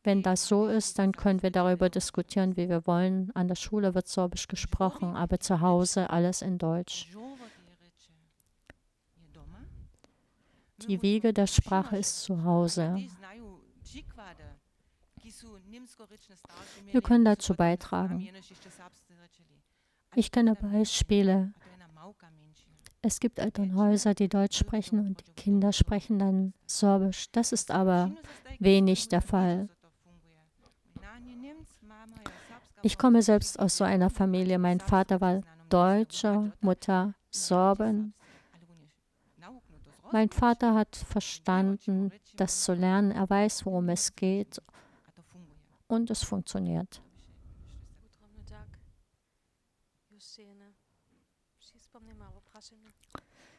Wenn das so ist, dann können wir darüber diskutieren, wie wir wollen. An der Schule wird Sorbisch gesprochen, aber zu Hause alles in Deutsch. Die Wiege der Sprache ist zu Hause. Wir können dazu beitragen. Ich kenne Beispiele. Es gibt Elternhäuser, die Deutsch sprechen und die Kinder sprechen dann Sorbisch. Das ist aber wenig der Fall. Ich komme selbst aus so einer Familie. Mein Vater war Deutscher, Mutter Sorben. Mein Vater hat verstanden, das zu lernen. Er weiß, worum es geht. Und es funktioniert.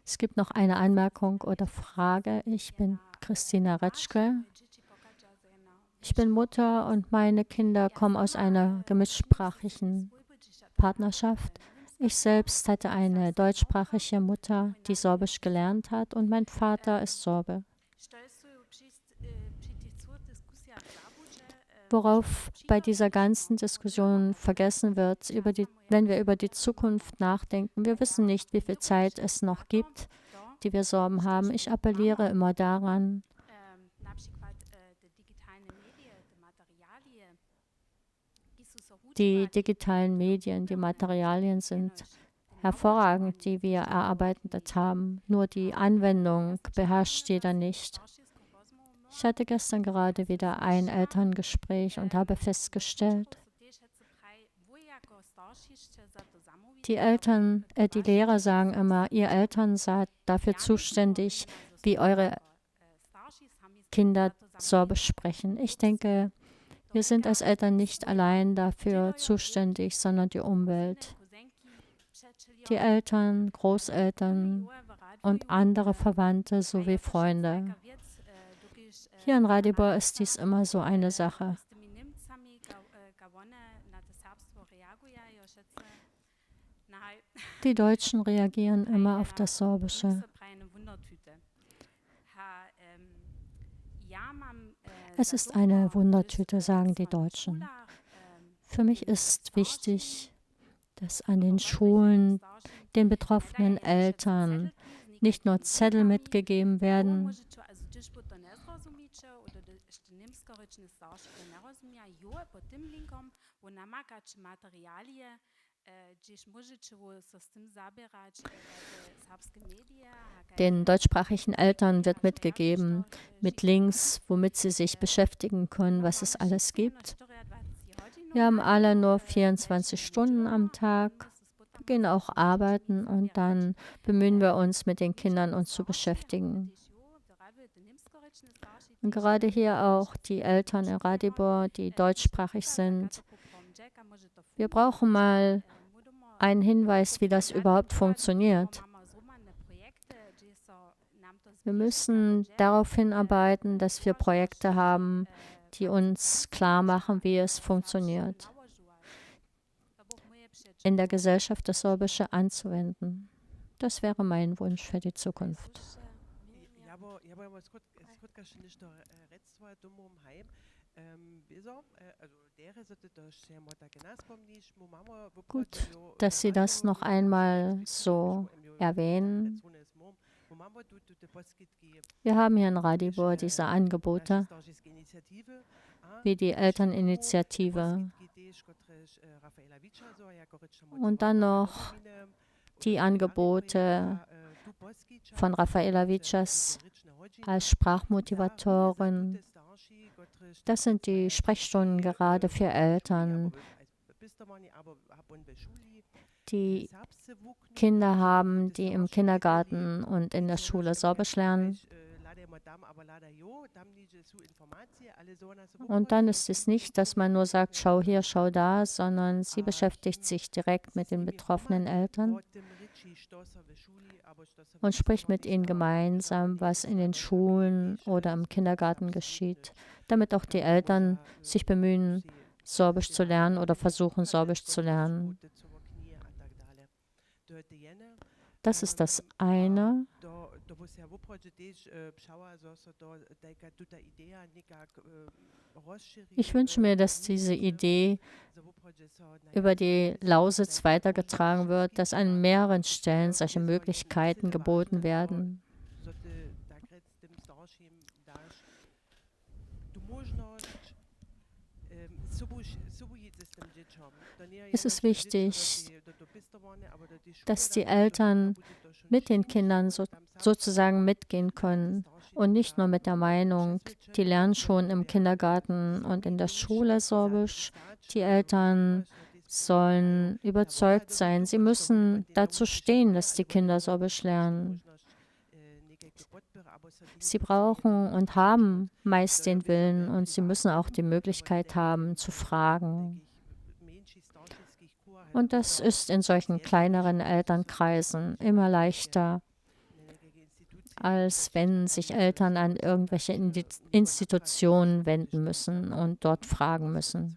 Es gibt noch eine Anmerkung oder Frage. Ich bin Christina Retschke. Ich bin Mutter und meine Kinder kommen aus einer gemischtsprachigen Partnerschaft. Ich selbst hatte eine deutschsprachige Mutter, die Sorbisch gelernt hat, und mein Vater ist Sorbe. worauf bei dieser ganzen Diskussion vergessen wird, wenn wir über die Zukunft nachdenken. Wir wissen nicht, wie viel Zeit es noch gibt, die wir Sorgen haben. Ich appelliere immer daran, die digitalen Medien, die Materialien sind hervorragend, die wir erarbeitet haben. Nur die Anwendung beherrscht jeder nicht. Ich hatte gestern gerade wieder ein Elterngespräch und habe festgestellt, die Lehrer sagen immer, ihr Eltern seid dafür zuständig, wie eure Kinder Sorbisch sprechen. Ich denke, wir sind als Eltern nicht allein dafür zuständig, sondern die Umwelt. Die Eltern, Großeltern und andere Verwandte sowie Freunde. Hier in Radibor ist dies immer so eine Sache. Die Deutschen reagieren immer auf das Sorbische. Es ist eine Wundertüte, sagen die Deutschen. Für mich ist wichtig, dass an den Schulen den betroffenen Eltern nicht nur Zettel mitgegeben werden, den deutschsprachigen Eltern wird mitgegeben mit Links, womit sie sich beschäftigen können, was es alles gibt. Wir haben alle nur 24 Stunden am Tag, wir gehen auch arbeiten und dann bemühen wir uns, mit den Kindern uns zu beschäftigen. Und gerade hier auch die Eltern in Radibor, die deutschsprachig sind. Wir brauchen mal einen Hinweis, wie das überhaupt funktioniert. Wir müssen darauf hinarbeiten, dass wir Projekte haben, die uns klar machen, wie es funktioniert, in der Gesellschaft das Sorbische anzuwenden. Das wäre mein Wunsch für die Zukunft. Gut, dass Sie das noch einmal so erwähnen. Wir haben hier in Radibor diese Angebote, wie die Elterninitiative und dann noch die Angebote von Rafaela Vicas als Sprachmotivatorin. Das sind die Sprechstunden gerade für Eltern, die Kinder haben, die im Kindergarten und in der Schule Sorbisch lernen. Und dann ist es nicht, dass man nur sagt, schau hier, schau da, sondern sie beschäftigt sich direkt mit den betroffenen Eltern und spricht mit ihnen gemeinsam, was in den Schulen oder im Kindergarten geschieht, damit auch die Eltern sich bemühen, Sorbisch zu lernen oder versuchen, Sorbisch zu lernen. Das ist das eine. Ich wünsche mir, dass diese Idee über die Lausitz weitergetragen wird, dass an mehreren Stellen solche Möglichkeiten geboten werden. Es ist wichtig, dass die Eltern mit den Kindern sozusagen mitgehen können und nicht nur mit der Meinung, die lernen schon im Kindergarten und in der Schule Sorbisch. Die Eltern sollen überzeugt sein. Sie müssen dazu stehen, dass die Kinder Sorbisch lernen. Sie brauchen und haben meist den Willen und sie müssen auch die Möglichkeit haben, zu fragen. Und das ist in solchen kleineren Elternkreisen immer leichter, als wenn sich Eltern an irgendwelche Institutionen wenden müssen und dort fragen müssen.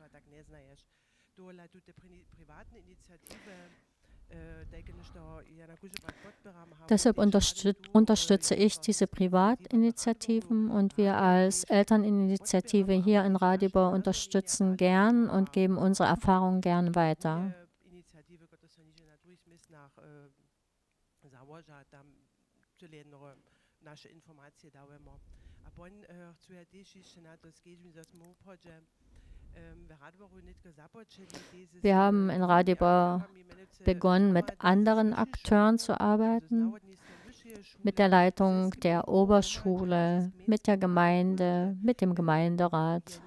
Deshalb unterstütze ich diese Privatinitiativen und wir als Elterninitiative hier in Radibor unterstützen gern und geben unsere Erfahrungen gern weiter. Wir haben in Radibor begonnen, mit anderen Akteuren zu arbeiten, mit der Leitung der Oberschule, mit der Gemeinde, mit dem Gemeinderat.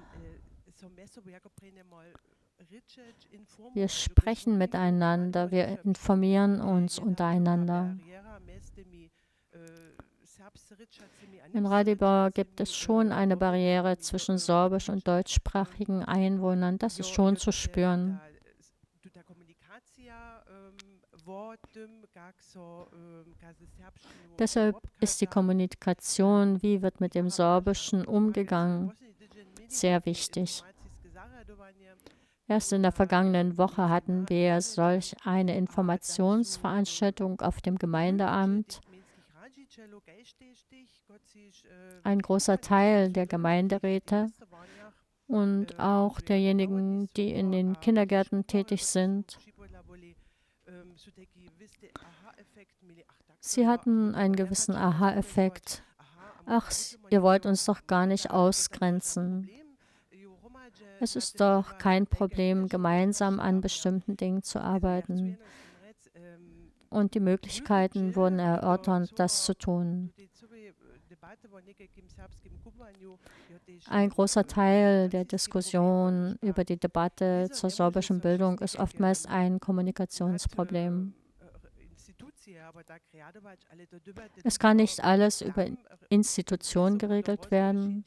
Wir sprechen miteinander, wir informieren uns untereinander. In Radibor gibt es schon eine Barriere zwischen sorbisch- und deutschsprachigen Einwohnern. Das ist schon zu spüren. Deshalb ist die Kommunikation, wie wird mit dem Sorbischen umgegangen, sehr wichtig. Erst in der vergangenen Woche hatten wir solch eine Informationsveranstaltung auf dem Gemeindeamt. Ein großer Teil der Gemeinderäte und auch derjenigen, die in den Kindergärten tätig sind, sie hatten einen gewissen Aha-Effekt. Ach, ihr wollt uns doch gar nicht ausgrenzen. Es ist doch kein Problem, gemeinsam an bestimmten Dingen zu arbeiten. Und die Möglichkeiten wurden erörtert, das zu tun. Ein großer Teil der Diskussion über die Debatte zur sorbischen Bildung ist oftmals ein Kommunikationsproblem. Es kann nicht alles über Institutionen geregelt werden.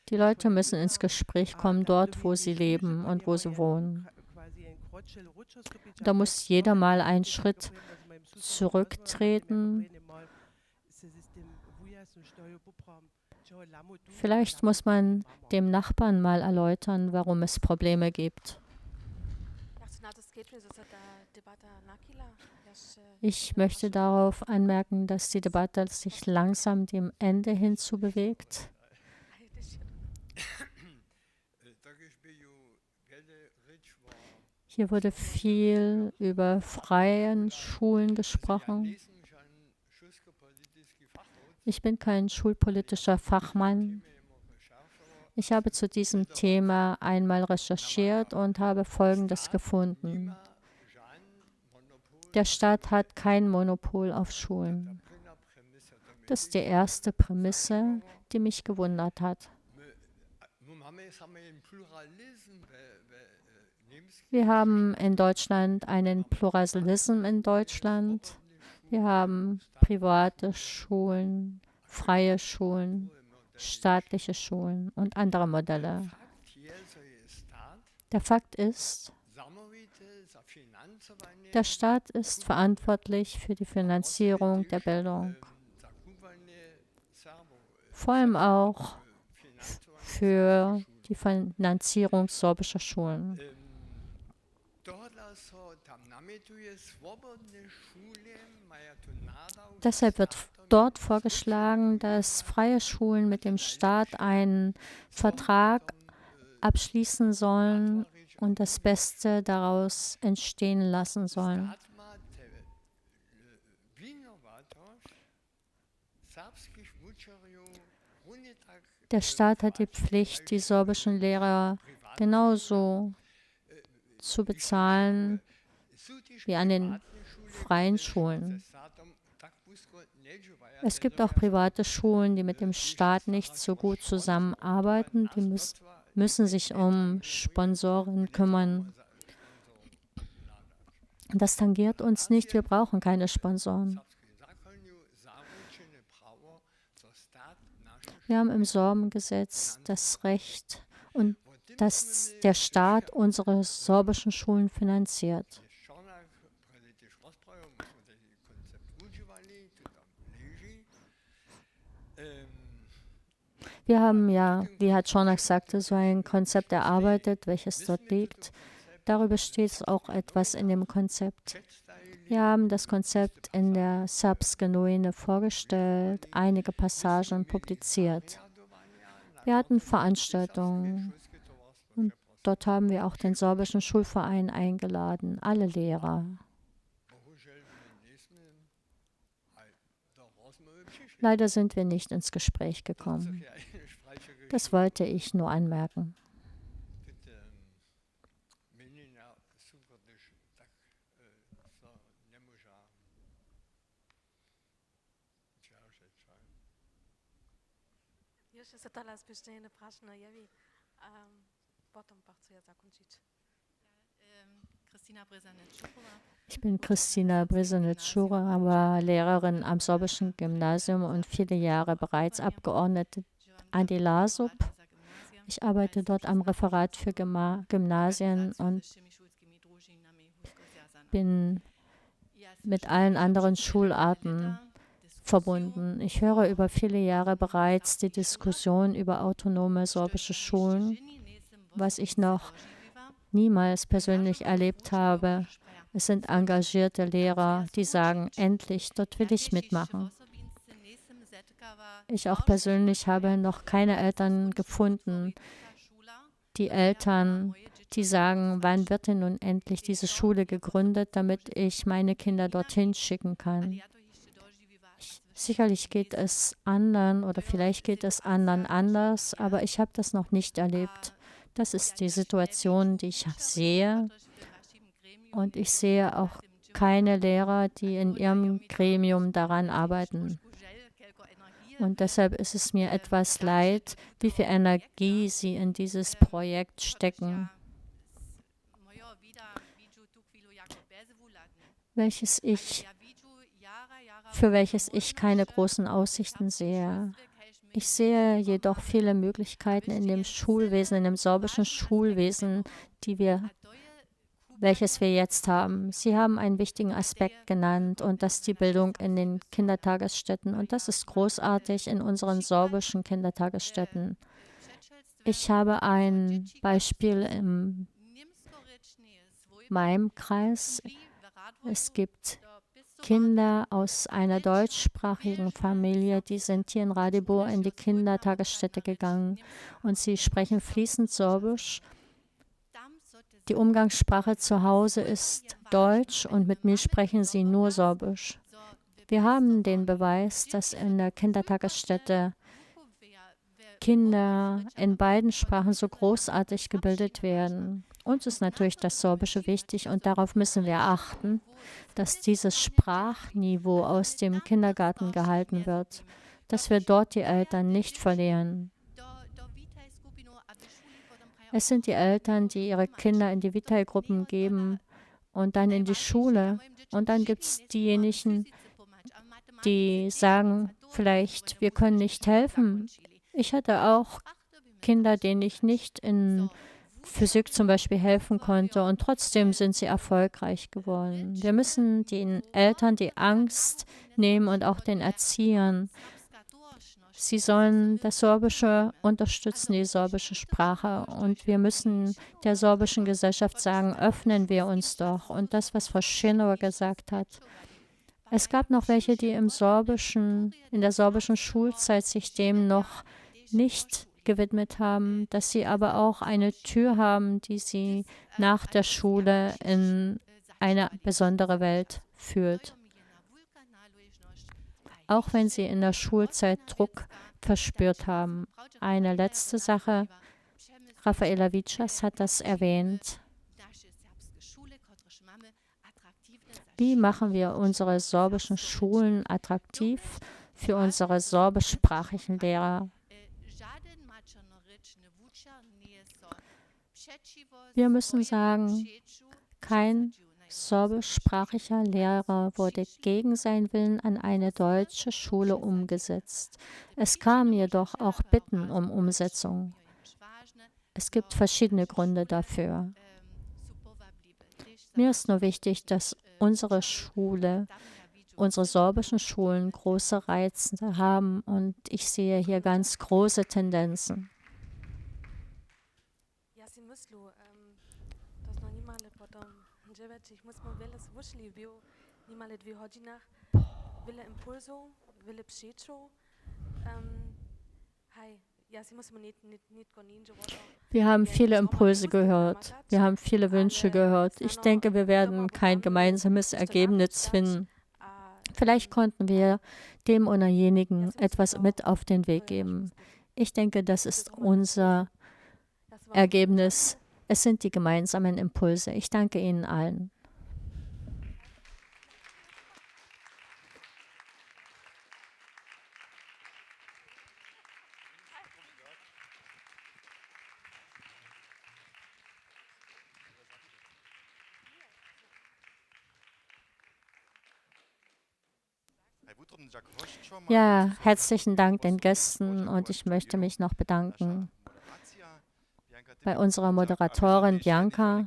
Die Leute müssen ins Gespräch kommen, dort, wo sie leben und wo sie wohnen. Da muss jeder mal einen Schritt zurücktreten. Vielleicht muss man dem Nachbarn mal erläutern, warum es Probleme gibt. Ich möchte darauf anmerken, dass die Debatte sich langsam dem Ende hinzubewegt. Hier wurde viel über freien Schulen gesprochen. Ich bin kein schulpolitischer Fachmann. Ich habe zu diesem Thema einmal recherchiert und habe Folgendes gefunden. Der Staat hat kein Monopol auf Schulen. Das ist die erste Prämisse, die mich gewundert hat. Wir haben in Deutschland einen Pluralismus in Deutschland. Wir haben private Schulen, freie Schulen, staatliche Schulen und andere Modelle. Der Fakt ist, der Staat ist verantwortlich für die Finanzierung der Bildung. Vor allem auch für die Finanzierung sorbischer Schulen. Deshalb wird dort vorgeschlagen, dass freie Schulen mit dem Staat einen Vertrag abschließen sollen und das Beste daraus entstehen lassen sollen. Der Staat hat die Pflicht, die sorbischen Lehrer genauso zu bezahlen wie an den freien Schulen. Es gibt auch private Schulen, die mit dem Staat nicht so gut zusammenarbeiten. Die müssen sich um Sponsoren kümmern. Das tangiert uns nicht. Wir brauchen keine Sponsoren. Wir haben im Sorbengesetz das Recht, und dass der Staat unsere sorbischen Schulen finanziert. Wir haben ja, wie Herr Czornak sagte, so ein Konzept erarbeitet, welches dort liegt. Darüber steht auch etwas in dem Konzept. Wir haben das Konzept in der Serbske-Novine vorgestellt, einige Passagen publiziert. Wir hatten Veranstaltungen und dort haben wir auch den sorbischen Schulverein eingeladen, alle Lehrer. Leider sind wir nicht ins Gespräch gekommen. Das wollte ich nur anmerken. Ich bin Kristina Brezanic-Schura, war Lehrerin am sorbischen Gymnasium und viele Jahre bereits Abgeordnete an die LASUB. Ich arbeite dort am Referat für Gymnasien und bin mit allen anderen Schularten verbunden. Ich höre über viele Jahre bereits die Diskussion über autonome sorbische Schulen, was ich noch niemals persönlich erlebt habe. Es sind engagierte Lehrer, die sagen, endlich, dort will ich mitmachen. Ich auch persönlich habe noch keine Eltern gefunden, die Eltern, die sagen, wann wird denn nun endlich diese Schule gegründet, damit ich meine Kinder dorthin schicken kann. Sicherlich geht es anderen oder vielleicht geht es anderen anders, aber ich habe das noch nicht erlebt. Das ist die Situation, die ich sehe. Und ich sehe auch keine Lehrer, die in ihrem Gremium daran arbeiten. Und deshalb ist es mir etwas leid, wie viel Energie sie in dieses Projekt stecken, für welches ich keine großen Aussichten sehe. Ich sehe jedoch viele Möglichkeiten in dem Schulwesen, in dem sorbischen Schulwesen, welches wir jetzt haben. Sie haben einen wichtigen Aspekt genannt und das ist die Bildung in den Kindertagesstätten. Und das ist großartig in unseren sorbischen Kindertagesstätten. Ich habe ein Beispiel in meinem Kreis. Es gibt Kinder aus einer deutschsprachigen Familie, die sind hier in Radibor in die Kindertagesstätte gegangen und sie sprechen fließend Sorbisch. Die Umgangssprache zu Hause ist Deutsch und mit mir sprechen sie nur Sorbisch. Wir haben den Beweis, dass in der Kindertagesstätte Kinder in beiden Sprachen so großartig gebildet werden. Uns ist natürlich das Sorbische wichtig und darauf müssen wir achten, dass dieses Sprachniveau aus dem Kindergarten gehalten wird, dass wir dort die Eltern nicht verlieren. Es sind die Eltern, die ihre Kinder in die Vitai-Gruppen geben und dann in die Schule. Und dann gibt es diejenigen, die sagen, vielleicht, wir können nicht helfen. Ich hatte auch Kinder, denen ich nicht in Physik zum Beispiel helfen konnte und trotzdem sind sie erfolgreich geworden. Wir müssen den Eltern die Angst nehmen und auch den Erziehern. Sie sollen das Sorbische unterstützen, die sorbische Sprache. Und wir müssen der sorbischen Gesellschaft sagen, öffnen wir uns doch. Und das, was Frau Schinauer gesagt hat. Es gab noch welche, die in der sorbischen Schulzeit sich dem noch nicht gewidmet haben, dass sie aber auch eine Tür haben, die sie nach der Schule in eine besondere Welt führt. Auch wenn sie in der Schulzeit Druck verspürt haben. Eine letzte Sache, Rafaela Vicas hat das erwähnt. Wie machen wir unsere sorbischen Schulen attraktiv für unsere sorbischsprachigen Lehrer? Wir müssen sagen, kein sorbischsprachiger Lehrer wurde gegen seinen Willen an eine deutsche Schule umgesetzt. Es kamen jedoch auch Bitten um Umsetzung. Es gibt verschiedene Gründe dafür. Mir ist nur wichtig, dass unsere sorbischen Schulen große Reize haben und ich sehe hier ganz große Tendenzen. Wir haben viele Impulse gehört. Wir haben viele Wünsche gehört. Ich denke, wir werden kein gemeinsames Ergebnis finden. Vielleicht konnten wir dem oder jenigen etwas mit auf den Weg geben. Ich denke, das ist unser Ergebnis. Es sind die gemeinsamen Impulse. Ich danke Ihnen allen. Ja, herzlichen Dank den Gästen und ich möchte mich noch bedanken bei unserer Moderatorin Bianca.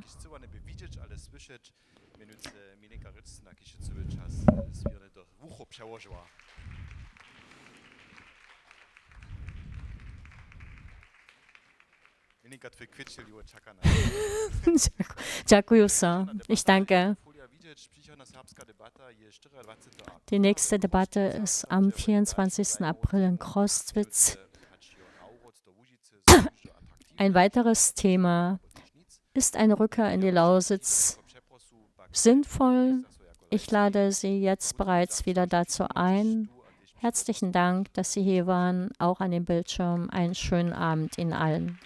Dziękuję. Ich danke. Die nächste Debatte ist am 24. April in Krostwitz. Ein weiteres Thema: Ist eine Rückkehr in die Lausitz sinnvoll? Ich lade Sie jetzt bereits wieder dazu ein. Herzlichen Dank, dass Sie hier waren, auch an dem Bildschirm. Einen schönen Abend Ihnen allen.